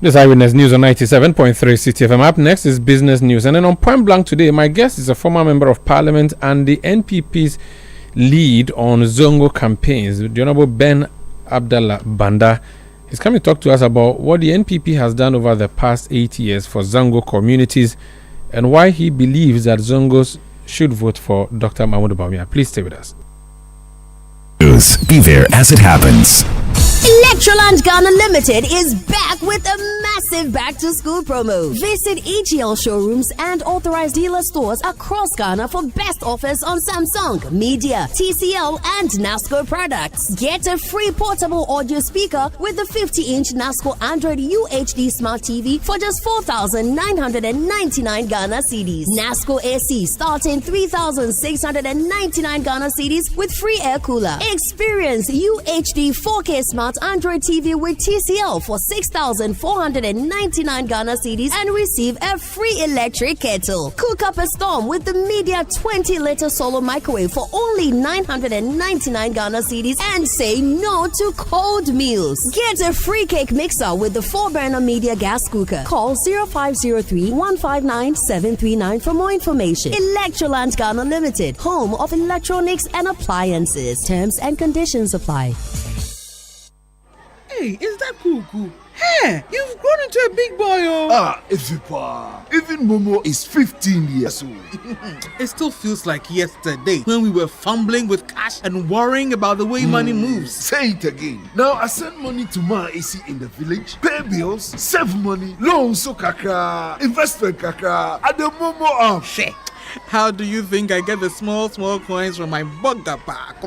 This Eyewitness News on 97.3 Citi FM. Up next is business news. And then on Point Blank today, my guest is a former member of parliament and the NPP's lead on Zongo campaigns, the Honorable Ben Abdallah Banda. He's coming to talk to us about what the NPP has done over the past 8 years for Zongo communities and why he believes that Zongos should vote for Dr. Mahmoud Bawumia. Please stay with us. Be there as it happens. Electroland Ghana Limited is back with a massive back-to-school promo. Visit EGL showrooms and authorized dealer stores across Ghana for best offers on Samsung, Media, TCL, and NASCO products. Get a free portable audio speaker with the 50-inch NASCO Android UHD Smart TV for just 4,999 Ghana cedis. NASCO AC starting 3,699 Ghana cedis with free air cooler. Experience UHD 4K Smart Android TV with TCL for 6,499 Ghana cedis and receive a free electric kettle. Cook up a storm with the Media 20-liter solo microwave for only 999 Ghana cedis and say no to cold meals. Get a free cake mixer with the 4-burner Media gas cooker. Call 0503-159-739 for more information. Electroland Ghana Limited, home of electronics and appliances. Terms and conditions apply. Hey, is that cool? Hey, you've grown into a big boy, oh. Ifipa. Even Momo is 15 years old. It still feels like yesterday when we were fumbling with cash and worrying about the way money moves. Say it again. Now I send money to my AC in the village, pay bills, save money, loan so kakra, investment kakra, at the Momo Shit. How do you think I get the small coins from my bugger pack?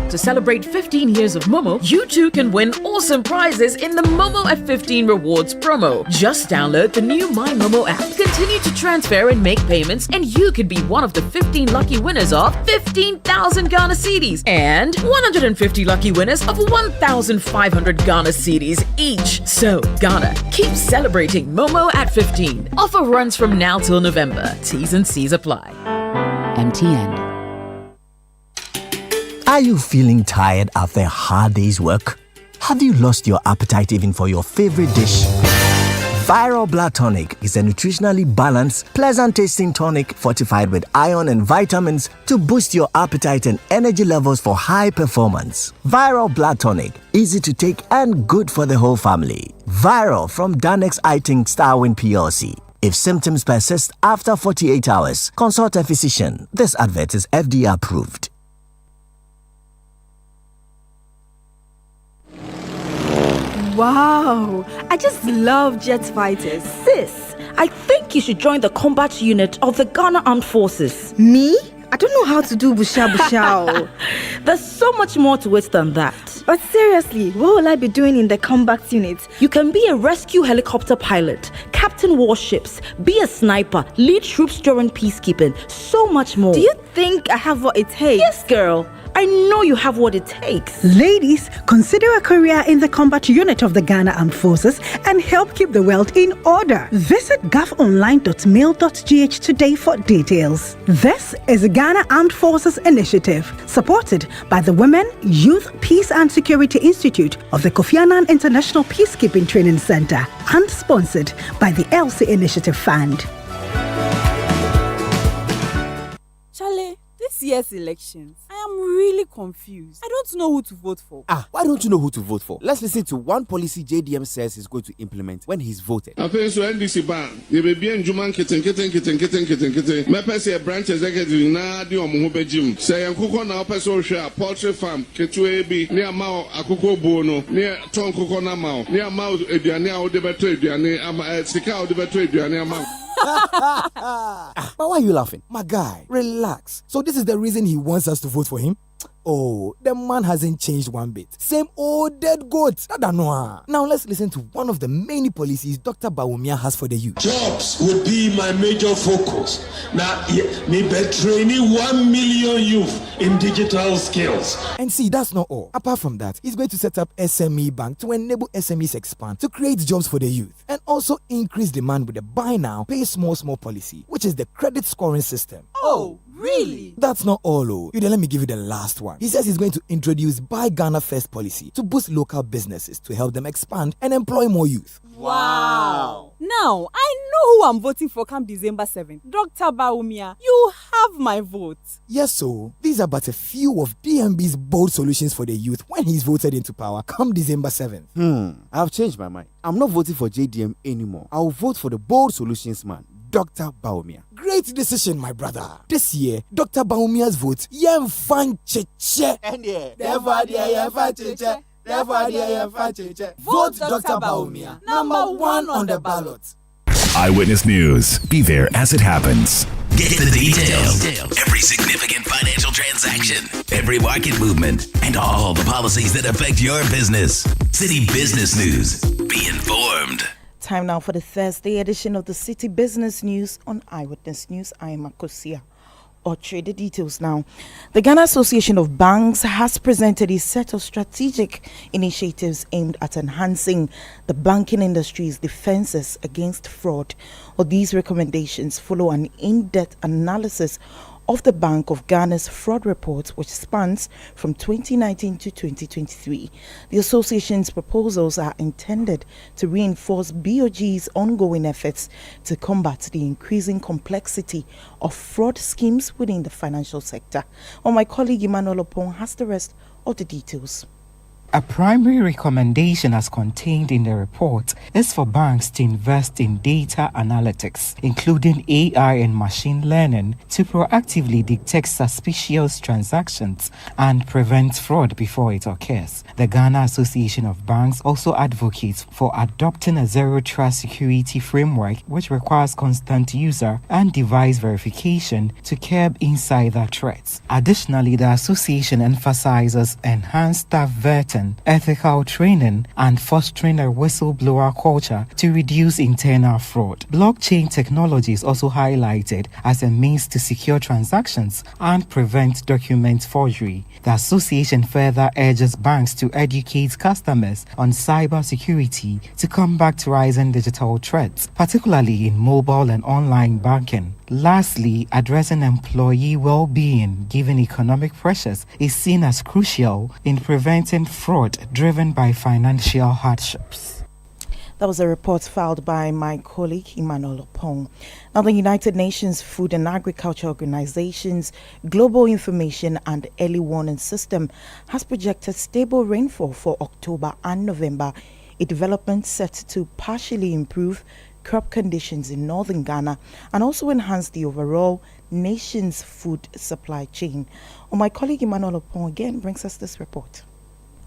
To celebrate 15 years of Momo, you too can win awesome prizes in the Momo at 15 rewards promo. Just download the new My Momo app, continue to transfer and make payments, and you could be one of the 15 lucky winners of 15,000 Ghana cedis and 150 lucky winners of 1,500 Ghana cedis each. So, Ghana, keep celebrating Momo at 15. Offer runs from now till November. T's and C's apply. MTN. Are you feeling tired after a hard day's work? Have you lost your appetite even for your favorite dish? Viral Blood Tonic is a nutritionally balanced, pleasant-tasting tonic fortified with iron and vitamins to boost your appetite and energy levels for high performance. Viral Blood Tonic, easy to take and good for the whole family. Viral from Danex Iting Starwin PLC. If symptoms persist after 48 hours, consult a physician. This advert is FDA approved. Wow, I just love jet fighters. Sis, I think you should join the combat unit of the Ghana Armed Forces. Me? I don't know how to do busha busha. There's so much more to it than that. But seriously, what will I be doing in the combat unit? You can be a rescue helicopter pilot, captain warships, be a sniper, lead troops during peacekeeping, so much more. Do you think I have what it takes? Yes, girl. I know you have what it takes. Ladies, consider a career in the combat unit of the Ghana Armed Forces and help keep the world in order. Visit govonline.mil.gh today for details. This is a Ghana Armed Forces initiative supported by the Women, Youth, Peace and Security Institute of the Kofi Annan International Peacekeeping Training Center and sponsored by the ELSI Initiative Fund. Charlie, this year's elections, I am really confused. I don't know who to vote for. Why don't you know who to vote for? Let's listen to one policy JDM says he's going to implement when he's voted. I think so NDC ban. You may be in Juman kitten. My a branch executive na di omo bejim. Say Kuko na person share poultry farm. Ketu ebi near Mao Akuko Bono near Ton Kuko na Mao near Mao Ediane au debeto Ediane ama Sika au debeto Ediane ama. But why are you laughing? My guy, relax. So this is the reason he wants us to vote for him? Oh, the man hasn't changed one bit. Same old dead goat. Now let's listen to one of the many policies Dr. Bawumia has for the youth. Jobs would be my major focus. Now, me be training 1 million youth in digital skills. And see, that's not all. Apart from that, he's going to set up SME Bank to enable SMEs expand, to create jobs for the youth, and also increase demand with the buy now, pay small policy, which is the credit scoring system. Oh, really? That's not all, oh. Let me give you the last one. He says he's going to introduce Buy Ghana First policy to boost local businesses to help them expand and employ more youth. Wow. Now, I know who I'm voting for come December 7th. Dr. Bawumia, you have my vote. Yes, so these are but a few of DMB's bold solutions for the youth when he's voted into power come December 7th. I've changed my mind. I'm not voting for JDM anymore. I'll vote for the bold solutions man, Dr. Bawumia. Great decision, my brother. This year, Dr. Bawumia's vote, yem fan cheche. Vote Dr. Bawumia, number 1 on the ballot. Eyewitness News. Be there as it happens. Get the details. Every significant financial transaction, every market movement, and all the policies that affect your business. City Business News. Be informed. Time now for the Thursday edition of the City Business News on Eyewitness News. I am Akosia Otre. The details now. The Ghana Association of Banks has presented a set of strategic initiatives aimed at enhancing the banking industry's defenses against fraud. All these recommendations follow an in-depth analysis of the Bank of Ghana's fraud report, which spans from 2019 to 2023. The association's proposals are intended to reinforce BOG's ongoing efforts to combat the increasing complexity of fraud schemes within the financial sector. My colleague Emmanuel Opon has the rest of the details. A primary recommendation as contained in the report is for banks to invest in data analytics, including AI and machine learning, to proactively detect suspicious transactions and prevent fraud before it occurs. The Ghana Association of Banks also advocates for adopting a zero-trust security framework which requires constant user and device verification to curb insider threats. Additionally, the association emphasizes enhanced staff vetting, ethical training, and fostering a whistleblower culture to reduce internal fraud. Blockchain technology is also highlighted as a means to secure transactions and prevent document forgery. The association further urges banks to educate customers on cybersecurity to combat rising digital threats, particularly in mobile and online banking. Lastly, addressing employee well-being given economic pressures is seen as crucial in preventing fraud driven by financial hardships. That was a report filed by my colleague Emmanuel Opong. Now, the United Nations Food and Agriculture Organization's Global Information and Early Warning System has projected stable rainfall for October and November, a development set to partially improve crop conditions in northern Ghana and also enhance the overall nation's food supply chain. My colleague Emmanuel Opon again brings us this report.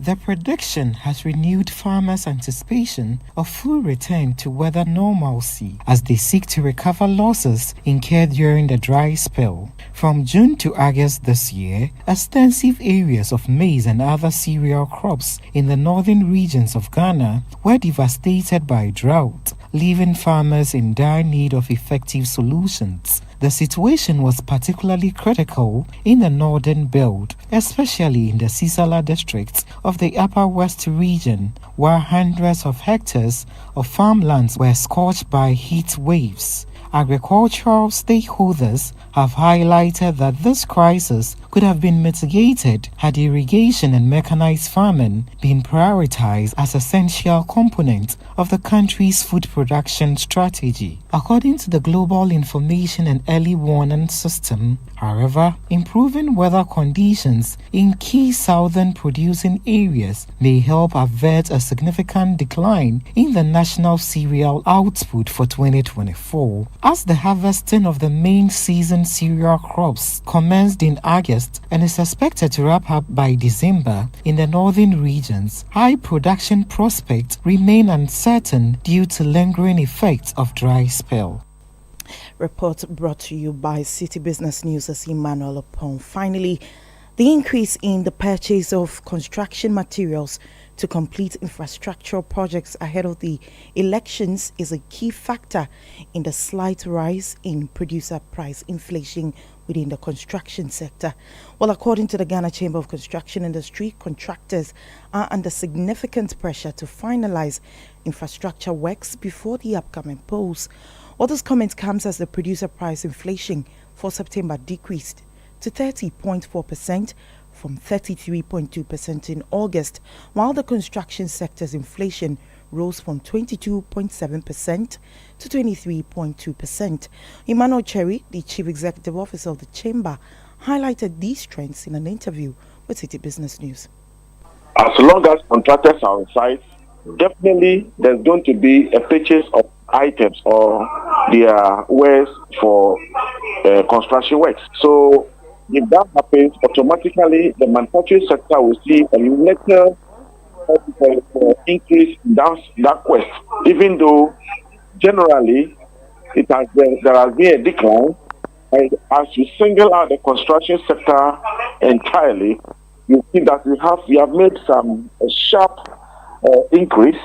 The prediction has renewed farmers' anticipation of full return to weather normalcy as they seek to recover losses incurred during the dry spell. From June to August this year, extensive areas of maize and other cereal crops in the northern regions of Ghana were devastated by drought, leaving farmers in dire need of effective solutions. The situation was particularly critical in the northern belt, especially in the Sisala districts of the Upper West region, where hundreds of hectares of farmlands were scorched by heat waves. Agricultural stakeholders have highlighted that this crisis could have been mitigated had irrigation and mechanized farming been prioritized as essential components of the country's food production strategy. According to the Global Information and Early Warning System, however, improving weather conditions in key southern producing areas may help avert a significant decline in the national cereal output for 2024, as the harvesting of the main season cereal crops commenced in August and is expected to wrap up by December in the northern regions. High production prospects remain uncertain due to lingering effects of dry spell. Report brought to you by Citi Business News as Emmanuel Opon. Finally, the increase in the purchase of construction materials to complete infrastructural projects ahead of the elections is a key factor in the slight rise in producer price inflation within the construction sector. Well, according to the Ghana Chamber of Construction Industry, contractors are under significant pressure to finalize infrastructure works before the upcoming polls. Well, this comment comes as the producer price inflation for September decreased to 30.4% from 33.2% in August, while the construction sector's inflation rose from 22.7% to 23.2%. Emmanuel Cherry, the Chief Executive Officer of the Chamber, highlighted these trends in an interview with Citi Business News. As long as contractors are on site, definitely there's going to be a purchase of items or their wares for construction works. So if that happens, automatically the manufacturing sector will see a little increase in that quest, even though generally there has been a decline. And as you single out the construction sector entirely, you see that we have made some sharp increase.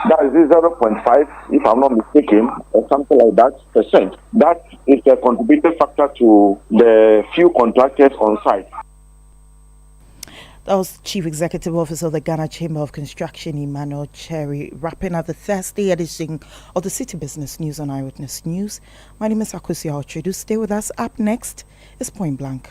That is 0.5, if I'm not mistaken, or something like that percent. That is a contributing factor to the few contractors on site. That was Chief Executive Officer of the Ghana Chamber of Construction, Emmanuel Cherry, wrapping up the Thursday edition of the Citi Business News on Eyewitness News. My name is Akusia Oche. Do stay with us. Up next is Point Blank.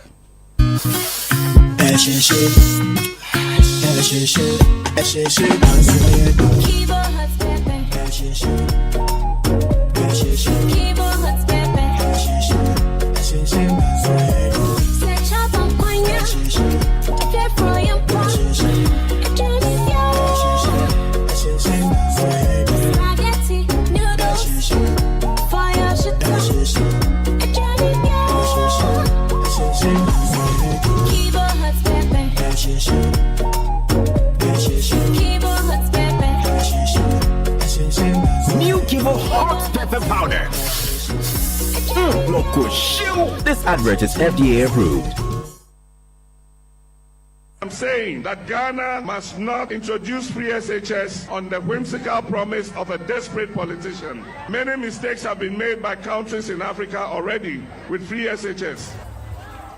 New Kivo Hot Pepper Powder. This advert is FDA approved. I'm saying that Ghana must not introduce free SHS on the whimsical promise of a desperate politician. Many mistakes have been made by countries in Africa already with free SHS.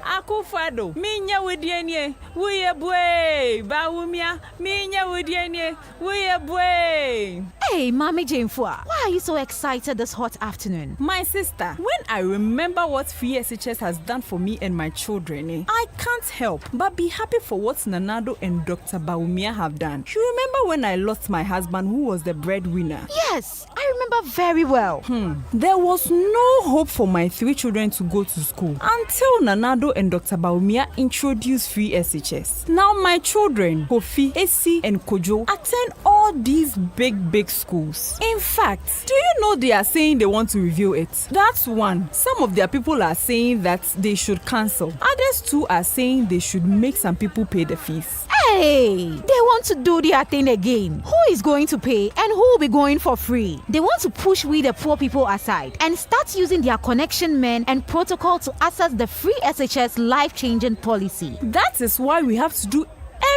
Akufado, minya wudienye, wuye bwe, Bawumia, minya wudienye, wuye bwe. Hey, Mami Jamefua, why are you so excited this hot afternoon? My sister, when I remember what Free SHS has done for me and my children, I can't help but be happy for what Nanado and Dr. Bawumia have done. You remember when I lost my husband who was the breadwinner? Yes, I remember very well. There was no hope for my 3 children to go to school until Nanado and Dr. Bawumia introduced free SHS. Now my children, Kofi, Esi, and Kojo, attend all these big schools. In fact, do you know they are saying they want to review it? That's one. Some of their people are saying that they should cancel. Others too are saying they should make some people pay the fees. Hey, they want to do their thing again. Who is going to pay and who will be going for free? They want to push we the poor people aside and start using their connection men and protocol to access the free SHS life-changing policy. That is why we have to do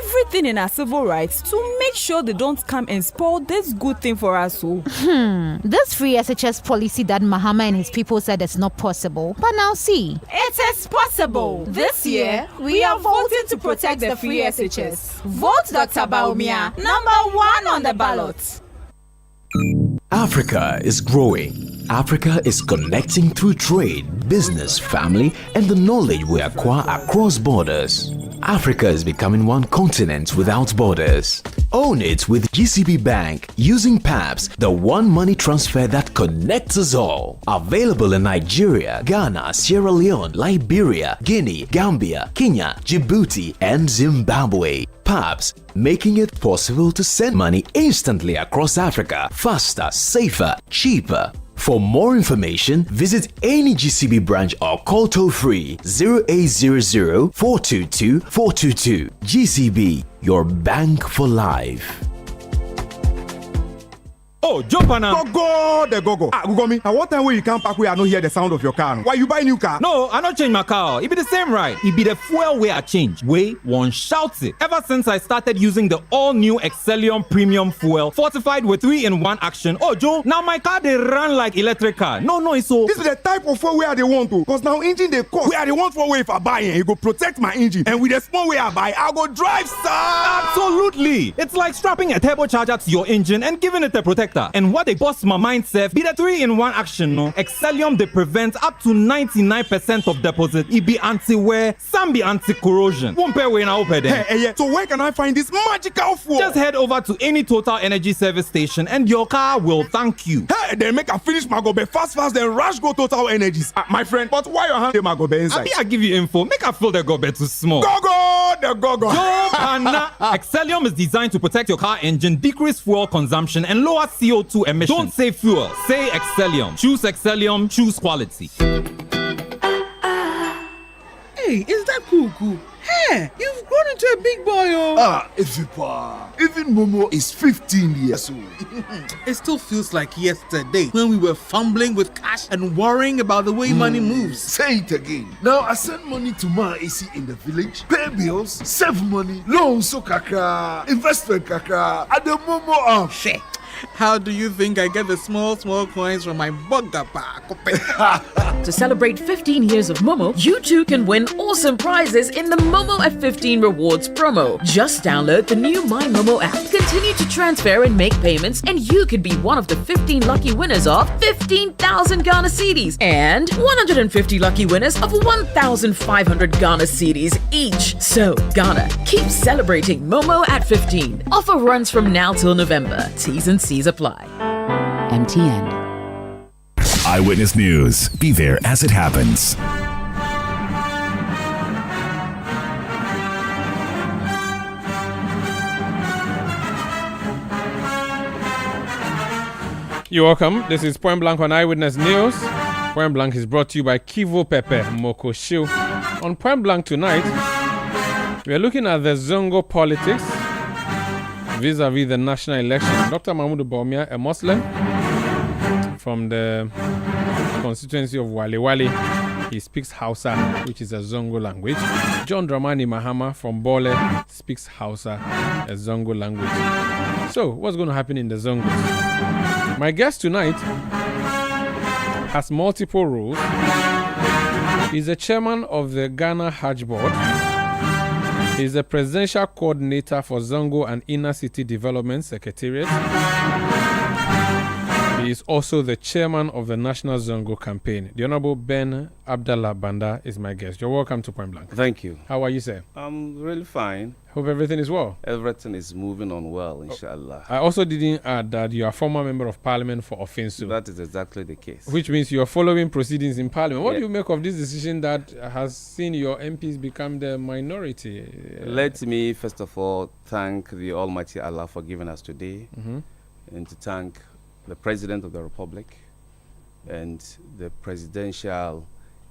everything in our civil rights to make sure they don't come and spoil this good thing for us. This free SHS policy that Mahama and his people said is not possible. But now see, it is possible. This year, we are voting to protect the free SHS. Vote Dr. Bawumia, number 1 on the ballot. Africa is growing. Africa is connecting through trade, business, family, and the knowledge we acquire across borders. Africa is becoming one continent without borders. Own it with GCB Bank using PAPS, the one money transfer that connects us all. Available in Nigeria, Ghana, Sierra Leone, Liberia, Guinea, Gambia, Kenya, Djibouti, and Zimbabwe. PAPS, making it possible to send money instantly across Africa, faster, safer, cheaper. For more information, visit any GCB branch or call toll-free 0800 422 422. GCB, your bank for life. Oh, jump on now. Go. Gugomi, at what time will you come back where I don't hear the sound of your car? Why you buy new car? No, I don't change my car. It be the same, right? It be the fuel way I change. Way one shouts it. Ever since I started using the all-new Excellium Premium Fuel, fortified with 3-in-1 action. Oh, Joe, now my car they run like electric car. No, it's so. This is the type of fuel where they want to. Cause now engine they cost. Where they want for way if I buy it, it go protect my engine. And with the small way I buy, I go drive, sir. Absolutely. It's like strapping a turbocharger to your engine and giving it a protector. And what they bust my mind, Seth, be the 3-in-1 action, no? Excellium, they prevent up to 99% of deposit. It be anti-wear, some be anti-corrosion. Won't pay when I open there. Hey, so where can I find this magical fuel? Just head over to any Total Energy service station and your car will thank you. Hey, then make a finish my gobe fast, then rush go Total Energies. My friend, but why your hand my gobe inside? I give you info. Make a fill the gobe too small. Go. Excellium is designed to protect your car engine, decrease fuel consumption, and lower CO2 emissions. Don't say fuel, say Excellium. Choose Excellium, choose quality. Hey, is that cool? Hey, you've grown into a big boy, oh. Even Momo is 15 years old. It still feels like yesterday when we were fumbling with cash and worrying about the way money moves. Say it again. Now I send money to my AC in the village, pay bills, save money, loans so kakra, investment kakra, at the Momo app. Shit. How do you think I get the small coins from my bugger pack? To celebrate 15 years of Momo, you too can win awesome prizes in the Momo at 15 Rewards promo. Just download the new My Momo app, continue to transfer and make payments, and you could be one of the 15 lucky winners of 15,000 Ghana cedis and 150 lucky winners of 1,500 Ghana cedis each. So, Ghana, keep celebrating Momo at 15. Offer runs from now till November. T's and C's apply. MTN. Eyewitness News. Be there as it happens. You're welcome. This is Point Blank on Eyewitness News. Point Blank is brought to you by Kivo Pepe Moko Show. On Point Blank tonight, we are looking at the Zongo politics vis-a-vis the national election. Dr. Bawumia, a Muslim from the constituency of Wale. He speaks Hausa, which is a Zongo language. John Dramani Mahama from Bole speaks Hausa, a Zongo language. So, what's going to happen in the Zongos? My guest tonight has multiple roles. He's the chairman of the Ghana Hajj Board. He's the presidential coordinator for Zongo and Inner City Development Secretariat. He is also the chairman of the National Zongo Campaign. The Honorable Ben Abdallah Banda is my guest. You're welcome to Point Blank. Thank you. How are you, sir? I'm really fine. Hope everything is well. Everything is moving on well, inshallah. I also didn't add that you are a former member of Parliament for Offensive. That is exactly the case. Which means you are following proceedings in Parliament. What do you make of this decision that has seen your MPs become the minority? Let me, first of all, thank the Almighty Allah for giving us today. and to thank the President of the Republic and the presidential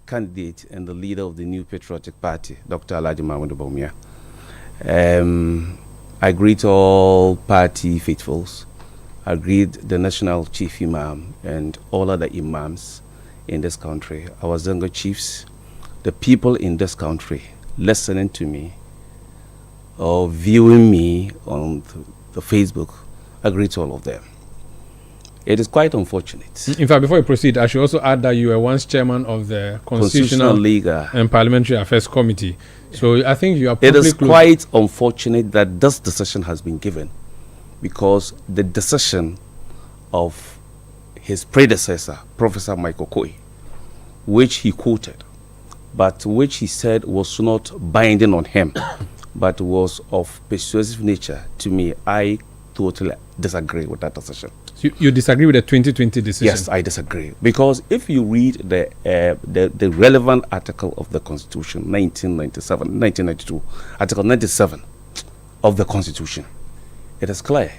candidate and the leader of the New Patriotic Party, Dr. Bawumia. I greet all party faithfuls. I greet the National Chief Imam and all other imams in this country, our Zongo chiefs, the people in this country listening to me or viewing me on the Facebook. I greet all of them. It is quite unfortunate. In fact, before you proceed, I should also add that you were once chairman of the Constitutional Legal and Parliamentary Affairs Committee. So I think you are It is quite unfortunate that this decision has been given, because the decision of his predecessor, Professor Michael Koi, which he quoted, but which he said was not binding on him, but was of persuasive nature, to me, I totally disagree with that decision. So you disagree with the 2020 decision? Yes, I disagree. Because if you read the relevant article of the Constitution, 1992, Article 97 of the Constitution, it is clear,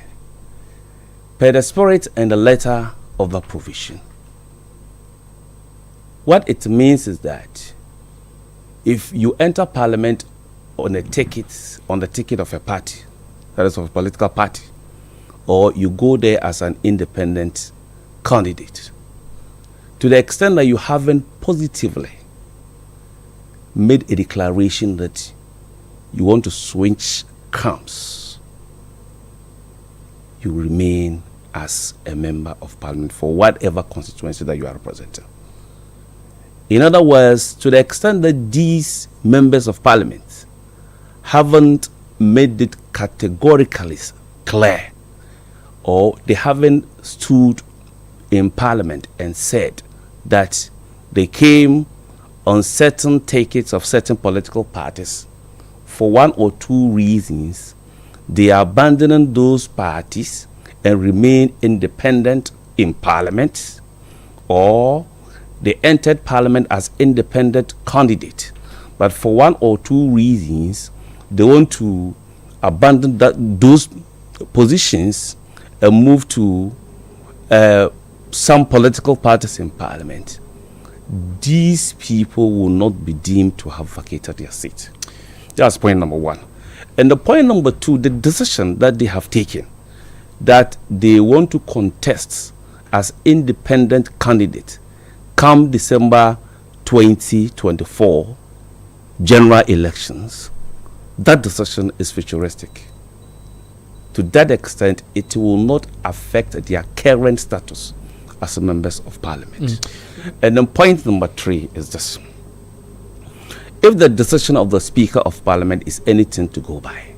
per the spirit and the letter of the provision. What it means is that if you enter Parliament on the ticket of a party, that is of a political party, or you go there as an independent candidate, to the extent that you haven't positively made a declaration that you want to switch camps, you remain as a member of Parliament for whatever constituency that you are representing. In other words, to the extent that these members of Parliament haven't made it categorically clear, or they haven't stood in Parliament and said that they came on certain tickets of certain political parties for one or two reasons, they are abandoning those parties and remain independent in Parliament, or they entered Parliament as independent candidate, but for one or two reasons they want to abandon those positions and move to some political parties in Parliament. These people will not be deemed to have vacated their seat. That's point number one. And the point number two, the decision that they have taken, that they want to contest as independent candidate come December 2024 general elections, that decision is futuristic. To that extent, it will not affect their current status as members of Parliament. And then point number three is this. If the decision of the Speaker of Parliament is anything to go by,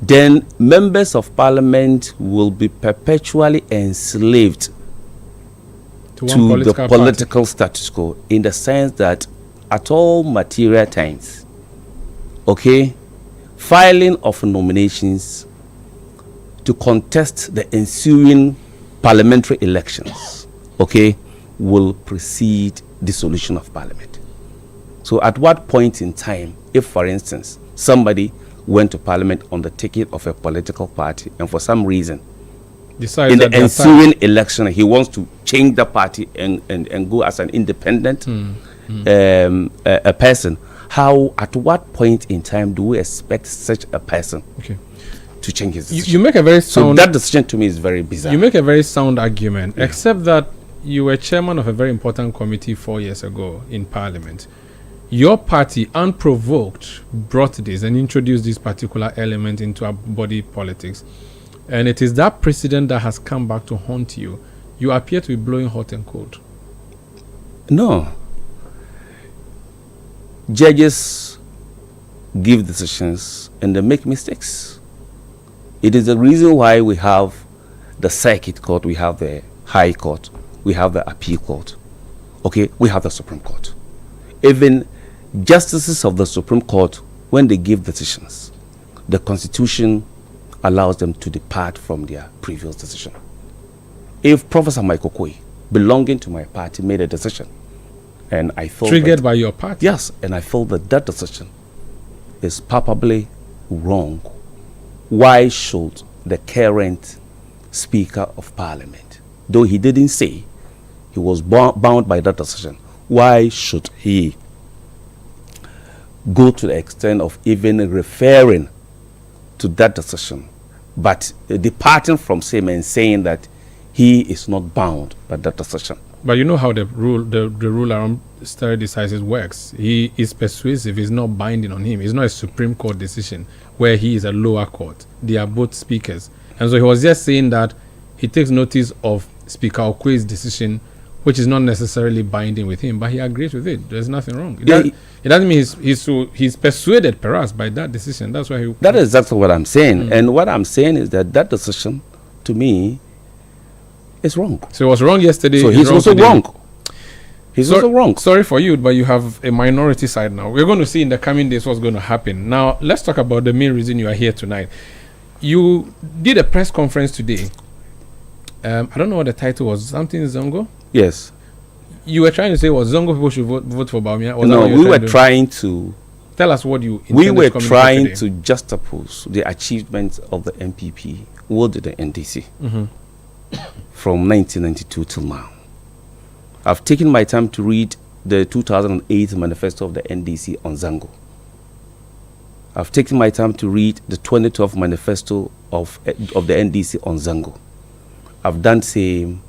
then members of Parliament will be perpetually enslaved to the political status quo, in the sense that at all material times, filing of nominations to contest the ensuing parliamentary elections, will precede dissolution of Parliament. So at what point in time, if for instance somebody went to Parliament on the ticket of a political party and for some reason decides in the ensuing election he wants to change the party and go as an independent a person, at what point in time do we expect such a person to change his decision? You make a very sound... So that decision to me is very bizarre. You make a very sound argument, except that you were chairman of a very important committee 4 years ago in Parliament. Your party, unprovoked, brought this and introduced this particular element into our body politics. And it is that precedent that has come back to haunt you. You appear to be blowing hot and cold. No. Judges give decisions and they make mistakes. It is the reason why we have the circuit court, we have the high court, we have the appeal court, we have the Supreme Court. Even justices of the Supreme Court, when they give decisions, the Constitution allows them to depart from their previous decision. If Professor Michael Koi, belonging to my party, made a decision, and I felt triggered by your party, yes, and I felt that decision is palpably wrong, why should the current Speaker of Parliament. Though he didn't say he was bound by that decision, why should he go to the extent of even referring to that decision, but departing from same and saying that he is not bound by that decision? But you know how the rule around stare decisis works. He is persuasive. It's not binding on him. It's not a Supreme Court decision where he is a lower court. They are both speakers. And so he was just saying that he takes notice of Speaker Okwe's decision, which is not necessarily binding with him, but he agrees with it. There's nothing wrong. It doesn't mean he's persuaded perhaps by that decision. That's why he... That is exactly what I'm saying. And what I'm saying is that decision, to me, is wrong. So it was wrong yesterday. So he's also wrong. He's also wrong. Sorry for you, but you have a minority side now. We're going to see in the coming days what's going to happen. Now, let's talk about the main reason you are here tonight. You did a press conference today. I don't know what the title was. Something Zongo? Yes. You were trying to say was Zongo people should vote for Bawumia? No, we were trying to... Tell us what you... We were trying to juxtapose the achievements of the MPP with the NDC from 1992 till now. I've taken my time to read the 2008 manifesto of the NDC on Zongo. I've taken my time to read the 2012 manifesto of the NDC on Zongo. I've done same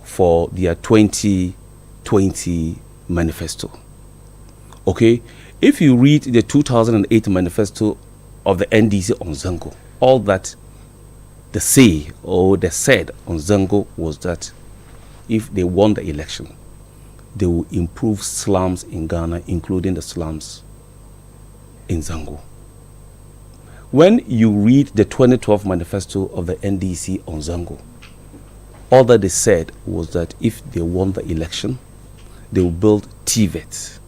for their 2020 manifesto. Okay? If you read the 2008 manifesto of the NDC on Zongo, all that they say or they said on Zongo was that if they won the election, they will improve slums in Ghana, including the slums in Zongo. When you read the 2012 manifesto of the NDC on Zongo, all that they said was that if they won the election, they will build TVET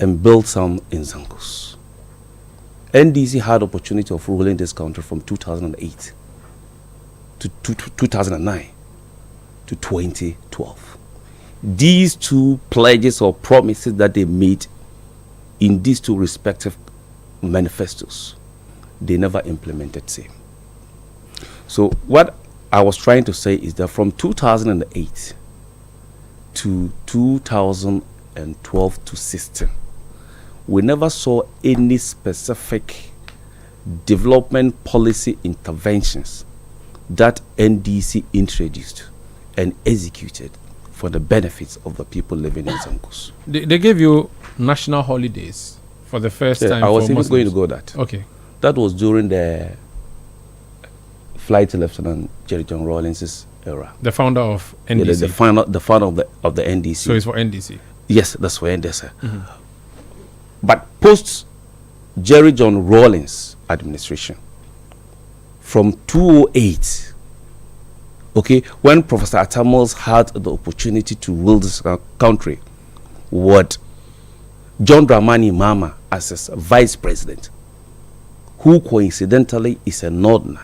and build some in Zongos. NDC had opportunity of ruling this country from 2008 to 2009 to 2012. These two pledges or promises that they made in these two respective manifestos, they never implemented same. So what I was trying to say is that from 2008 to 2012 to 16, we never saw any specific development policy interventions that NDC introduced and executed for the benefits of the people living in Zongos. They gave you national holidays for the first time. I was even going to go that. Okay. That was during the Flight Lieutenant Jerry John Rawlings' era. The founder of NDC. Yeah, the founder of the NDC. So it's for NDC. Yes, that's for NDC. But post Jerry John Rawlings administration, from 2008, okay, when Professor Atamils had the opportunity to rule this country, what John Dramani Mahama as his vice president, who coincidentally is a Northerner,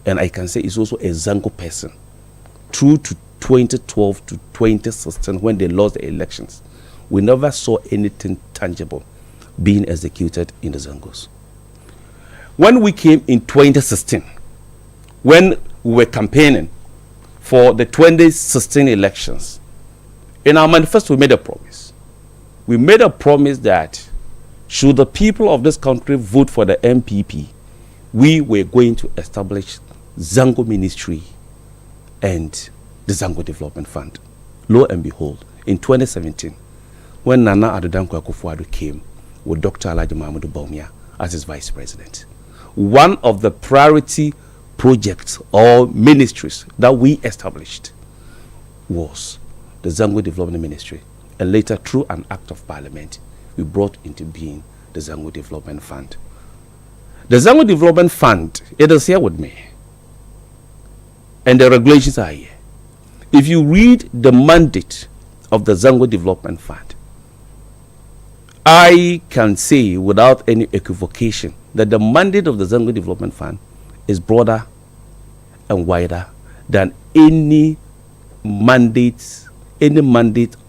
and I can say is also a Zongo person, through to 2012 to 2016 when they lost the elections, we never saw anything tangible being executed in the Zongos. When we came in 2016, when we were campaigning for the 2016 elections, in our manifesto we made a promise. We made a promise that should the people of this country vote for the MPP, we were going to establish Zongo Ministry and the Zongo Development Fund. Lo and behold, in 2017, when Nana Addo Dankwa Akufo-Addo came with Dr. Alhaji Mahmoud Bawumia as his vice president, one of the priority projects or ministries that we established was the Zongo Development Ministry, and later through an act of parliament we brought into being the Zongo Development Fund. The Zongo Development Fund, it is here with me, and the regulations are here. If you read the mandate of the Zongo Development Fund, I can say without any equivocation that the mandate of the Zongo Development Fund is broader and wider than any mandate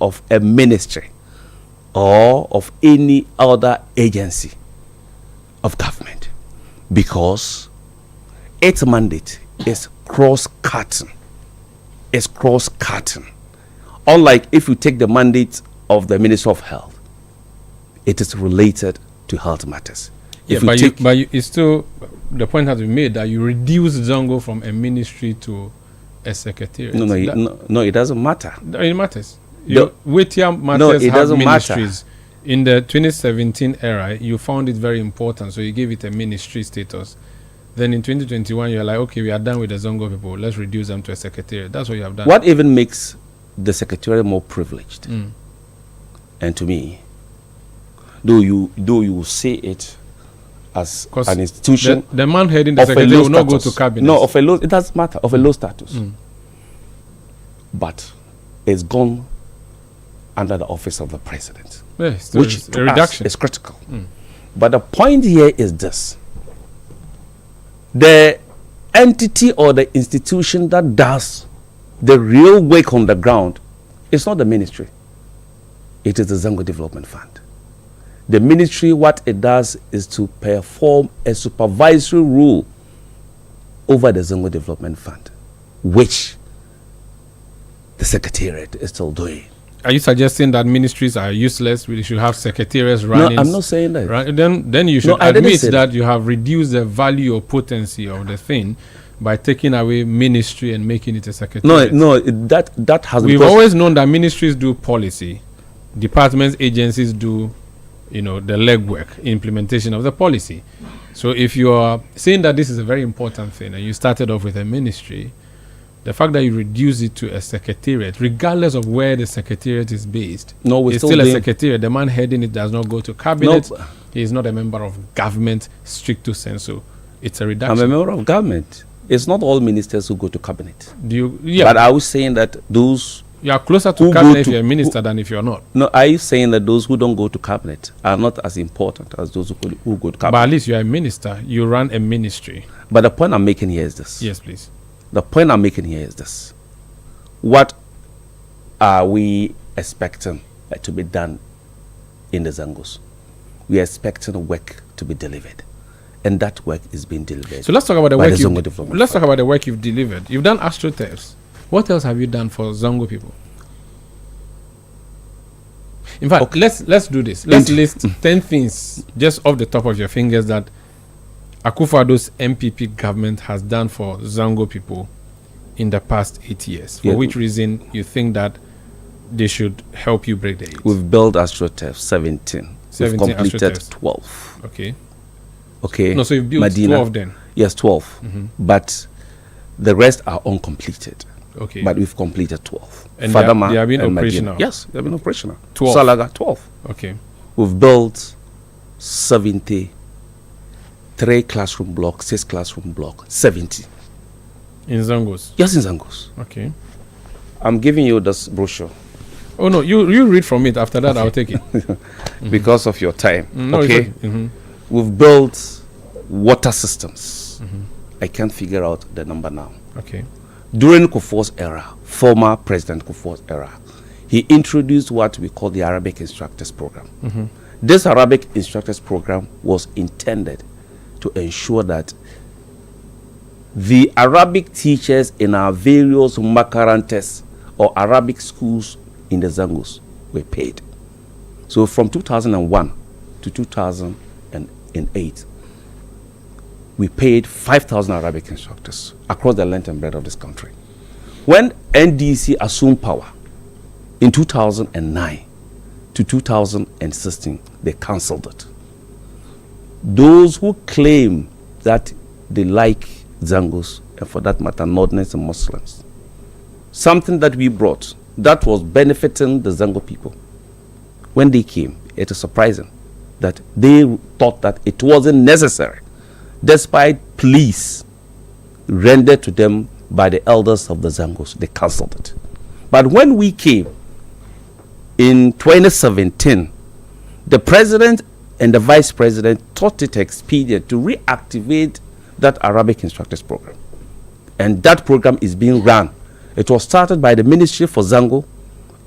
of a ministry or of any other agency of government, because its mandate is cross-cutting. It's cross-cutting. Unlike if you take the mandate of the Minister of Health, it is related to health matters. Yeah, it's still, the point has been made that you reduce Zongo from a ministry to a secretariat. No, it doesn't matter. It matters. Weightier matters it doesn't ministries. Matter. In the 2017 era, you found it very important, so you gave it a ministry status. Then in 2021, you're like, okay, we are done with the Zongo people. Let's reduce them to a secretariat. That's what you have done. What even makes the secretariat more privileged? And to me, though you say it as an institution, the man heading the secretariat will not go to cabinet. No, it doesn't matter, of a low status. But it's gone under the office of the president, which to us is critical. But the point here is this: the entity or the institution that does the real work on the ground is not the ministry. It is the Zongo Development Fund. The ministry, what it does is to perform a supervisory role over the Zongo Development Fund, which the secretariat is still doing. Are you suggesting that ministries are useless? We should have secretariats running? No, I'm not saying that. Right? Then you should admit that you have reduced the value or potency of the thing by taking away ministry and making it a secretariat. That has. We've always known that ministries do policy, departments, agencies do, the legwork, implementation of the policy. So if you are saying that this is a very important thing and you started off with a ministry, the fact that you reduce it to a secretariat, regardless of where the secretariat is based, it's still a secretariat. The man heading it does not go to cabinet. He is not a member of government, stricto sensu. It's a reduction. I'm a member of government. It's not all ministers who go to cabinet. Yeah. But I was saying that those... You are closer to cabinet if you're a minister than if you're not. No, are you saying that those who don't go to cabinet are not as important as those who go to cabinet? But at least you're a minister. You run a ministry. But the point I'm making here is this. Yes, please. The point I'm making here is this. What are we expecting to be done in the Zangos? We are expecting work to be delivered. And that work is being delivered. So let's talk about the work let's talk about the work you've delivered. You've done astroturfs. What else have you done for Zongo people? In fact, let's do this. Let's list 10 things just off the top of your fingers that Akufo-Addo's MPP government has done for Zongo people in the past 8 years. For which reason you think that they should help you break the 8? We've built astroturf 17. We've completed 12. Okay. No, so you've built 12 then? Yes, 12. But the rest are uncompleted. Okay. But we've completed 12. And they have been operational? Yes, they have been operational. 12. Salaga, 12. Okay. We've built 73 classroom blocks, 6 classroom blocks, 70. In Zangos? Yes, in Zangos. Okay. I'm giving you this brochure. Oh, no, you read from it. After that, I'll take it. Because of your time. No, okay. We've built water systems. I can't figure out the number now. Okay. During Kufuor's era, former President Kufuor's era, he introduced what we call the Arabic Instructors Program. This Arabic Instructors Program was intended to ensure that the Arabic teachers in our various makarantes or Arabic schools in the Zangos were paid. So from 2001 to 2008, we paid 5,000 Arabic instructors across the length and breadth of this country. When NDC assumed power in 2009 to 2016, they cancelled it. Those who claim that they like Zangos, and for that matter, Northerners and Muslims, something that we brought that was benefiting the Zongo people, when they came, it is surprising that they thought that it wasn't necessary, despite pleas rendered to them by the elders of the Zangos. They cancelled it. But when we came in 2017, the president and the vice president thought it expedient to reactivate that Arabic Instructors Program. And that program is being run. It was started by the Ministry for Zongo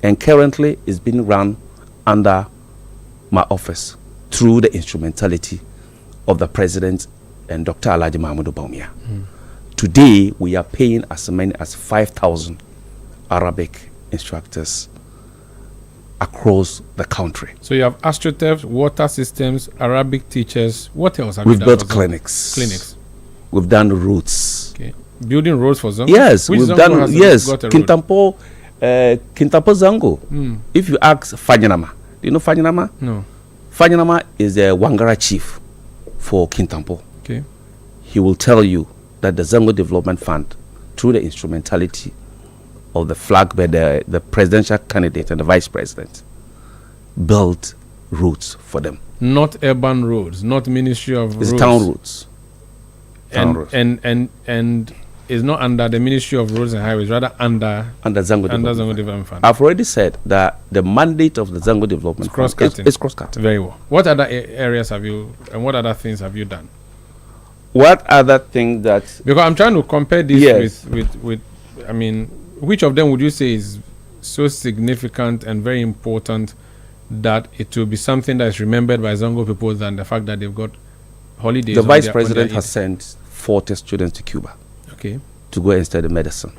and currently is being run under my office through the instrumentality of the president and Dr. Alhaji Mahama Bawumia. today we are paying as many as 5,000 Arabic instructors across the country. So you have astroturfs, water systems, Arabic teachers. What else have We've you done? built clinics. Clinics. We've done routes. Okay. Building roads for Zongo? Yes, Which we've Zongo done. has Yes, got a road? Kintampo Zongo. If you ask Fanyinama, do you know Fanyinama? No. Fanyinama is the Wangara chief for Kintampo. Okay. He will tell you that the Zongo Development Fund, through the instrumentality of the flag bearer, the presidential candidate and the vice president, built routes for them. Not urban roads, not Ministry of Roads. It's town routes. And is not under the Ministry of Roads and Highways, rather under Zongo Development Fund. I've already said that the mandate of the Zongo Development Fund is cross-cutting. Very well. What other areas have you, and what other things have you done? What other thing that... Because I'm trying to compare this with I mean, which of them would you say is so significant and very important that it will be something that is remembered by Zongo people than the fact that they've got holidays? The vice president has sent 40 students to Cuba. Okay. To go and study medicine.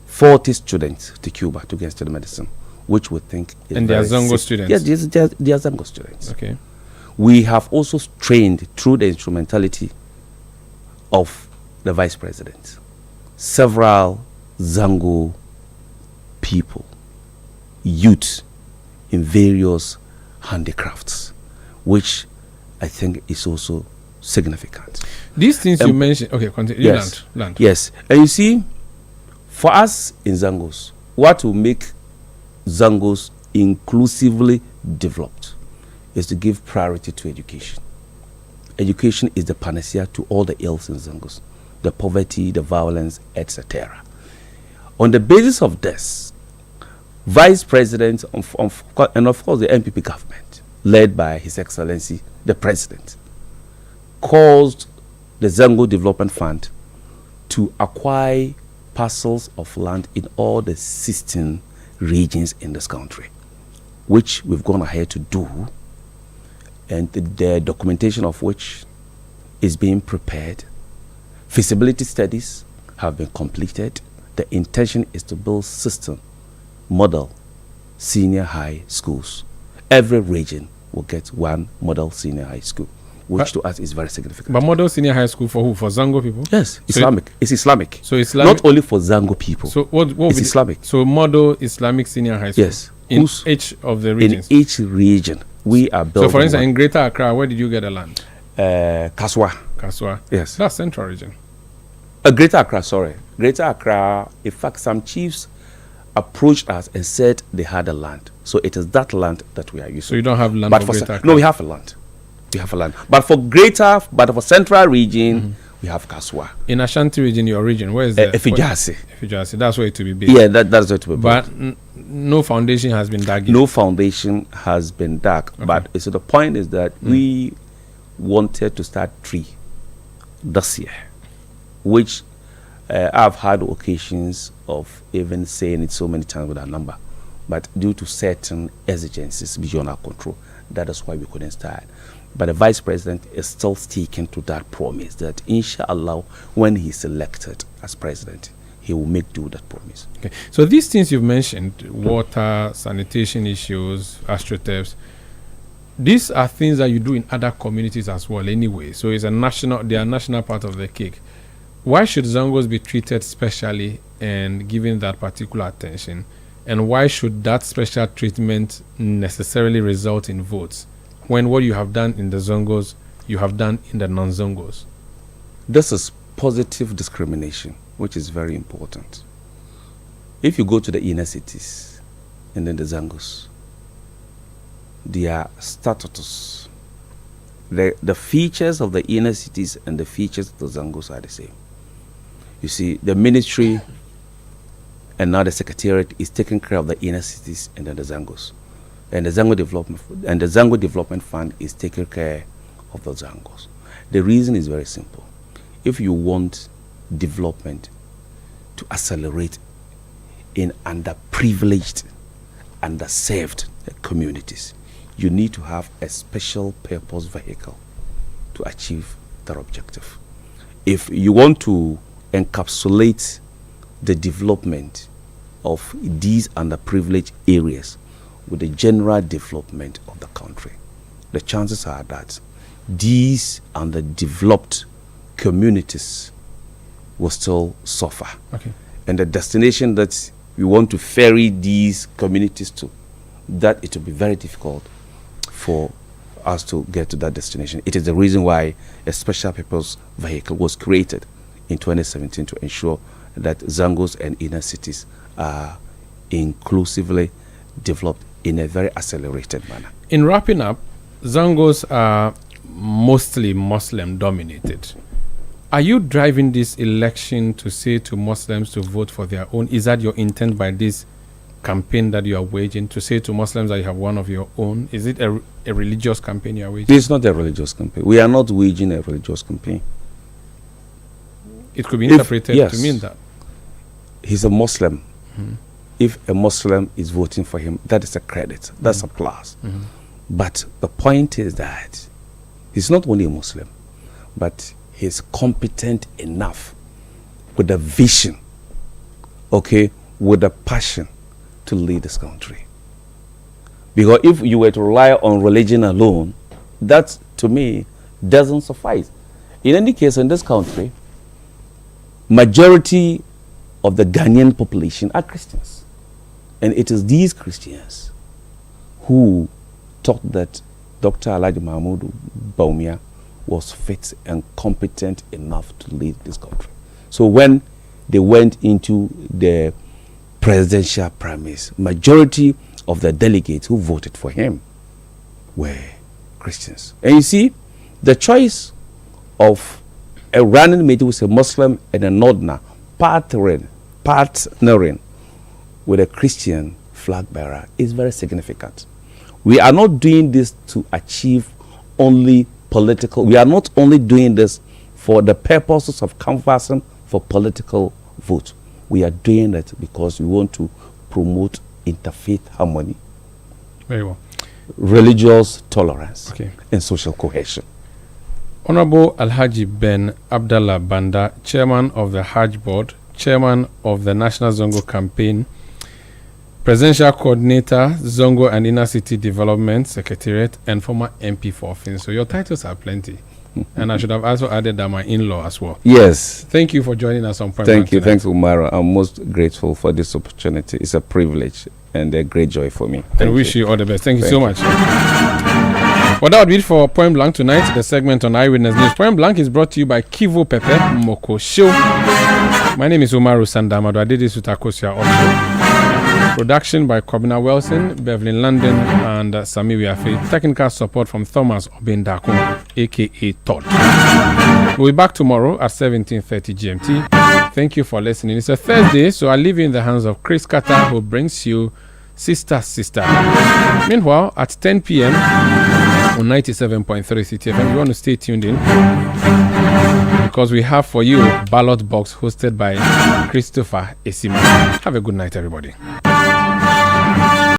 40 students to Cuba to go and study medicine, which we think is and they are Zongo students? Yes, they are Zongo students. Okay. We have also trained through the instrumentality of the vice president several Zongo people, youth in various handicrafts, which I think is also significant. These things you mentioned, okay, continue. Yes, land. Yes, and you see, for us in Zangos, what will make Zangos inclusively developed is to give priority to education. Education is the panacea to all the ills in Zangos, the poverty, the violence, etc. On the basis of this, Vice President and of course the MPP government, led by His Excellency the President, caused the Zongo Development Fund to acquire parcels of land in all the 16 regions in this country, which we've gone ahead to do, and the documentation of which is being prepared. Feasibility studies have been completed. The intention is to build system model senior high schools. Every region will get one model senior high school, which to us is very significant. But model senior high school for who? For Zongo people? Yes, Islamic. It's Islamic. So Islamic. Not only for Zongo people. So what it's Islamic. So model Islamic senior high school. Yes. In each of the regions. In each region, we are building. So for instance, in Greater Accra, where did you get the land? Kaswa. Yes. That's Central region. Greater Accra, sorry. Greater Accra, in fact, some chiefs approached us and said they had a land. So it is that land that we are using. So you don't have land but for Greater Accra? No, we have a land. We have a land. But for Central region, we have Kaswa. In Ashanti region, your region, where is that? Efijasi. Efijasi, that's where it will be based. Yeah, that's where it will be based. But no foundation has been dug. No foundation has been dug. Okay. But so the point is that we wanted to start 3 this year, which I've had occasions of even saying it so many times with that number, but due to certain exigencies beyond our control, that is why we couldn't start. But the vice president is still sticking to that promise that inshallah, when he's elected as president, he will make do that promise. Okay. So these things you've mentioned, water, sanitation issues, astroturfs, these are things that you do in other communities as well anyway. So it's they are national part of the cake. Why should Zongos be treated specially and given that particular attention? And why should that special treatment necessarily result in votes when what you have done in the Zongos, you have done in the non-Zongos? This is positive discrimination, which is very important. If you go to the inner cities and then the Zongos, their status, the features of the inner cities and the features of the Zongos are the same. You see, the ministry and now the secretariat is taking care of the inner cities and then the Zongos. And the Zongo Development Fund is taking care of the Zongos. The reason is very simple. If you want development to accelerate in underprivileged, underserved communities, you need to have a special purpose vehicle to achieve that objective. if you want to encapsulate the development of these underprivileged areas with the general development of the country, the chances are that these underdeveloped communities will still suffer. Okay. And the destination that we want to ferry these communities to, that it will be very difficult for us to get to that destination. It is the reason why a special purpose vehicle was created in 2017 to ensure that Zongos and inner cities are inclusively developed in a very accelerated manner. In wrapping up, Zongos are mostly Muslim dominated. Are you driving this election to say to Muslims to vote for their own? Is that your intent by this campaign that you are waging, to say to Muslims that you have one of your own? Is it a religious campaign you are waging? It's not a religious campaign. We are not waging a religious campaign. It could be interpreted to mean that. He's a Muslim. If a Muslim is voting for him, that is a credit. That's a plus. But the point is that he's not only a Muslim, but he's competent enough with a vision, okay, with a passion to lead this country. Because if you were to rely on religion alone, that to me doesn't suffice. In any case, in this country, majority of the Ghanaian population are Christians. And it is these Christians who thought that Dr. Alhaji Mahmoud Bawumia was fit and competent enough to lead this country. So when they went into the presidential primaries, majority of the delegates who voted for him were Christians. And you see, the choice of a running mate who is a Muslim and a Northerner partnering with a Christian flag bearer is very significant. We are not doing this to achieve only political. We are not only doing this for the purposes of canvassing for political vote. We are doing it because we want to promote interfaith harmony, very well, religious tolerance, and social cohesion. Honorable Alhaji Ben Abdallah Banda, Chairman of the Hajj Board, Chairman of the National Zongo Campaign, Presidential Coordinator, Zongo and Inner City Development Secretariat, and former MP for Fin. So your titles are plenty. And I should have also added that my in-law as well. Yes. Thank you for joining us on Point Thank you. tonight. Thanks, Umaru. I'm most grateful for this opportunity. It's a privilege and a great joy for me. And wish you all the best. Thank you so much. Well, that would be it for Point Blank tonight, the segment on Eyewitness News. Point Blank is brought to you by Kivo Pepe Moko Show. My name is Umaru Sandamado. I did this with Akosia also. Production by Kobina Wilson, Beverly London, and Sami Wiafe. Technical support from Thomas Obendakun, a.k.a. Todd. We'll be back tomorrow at 17:30 GMT. Thank you for listening. It's a Thursday, so I leave you in the hands of Chris Carter, who brings you Sister. Meanwhile, at 10 p.m. on 97.3 Citi FM, you want to stay tuned in because we have for you Ballot Box hosted by Christopher Esima. Have a good night, everybody.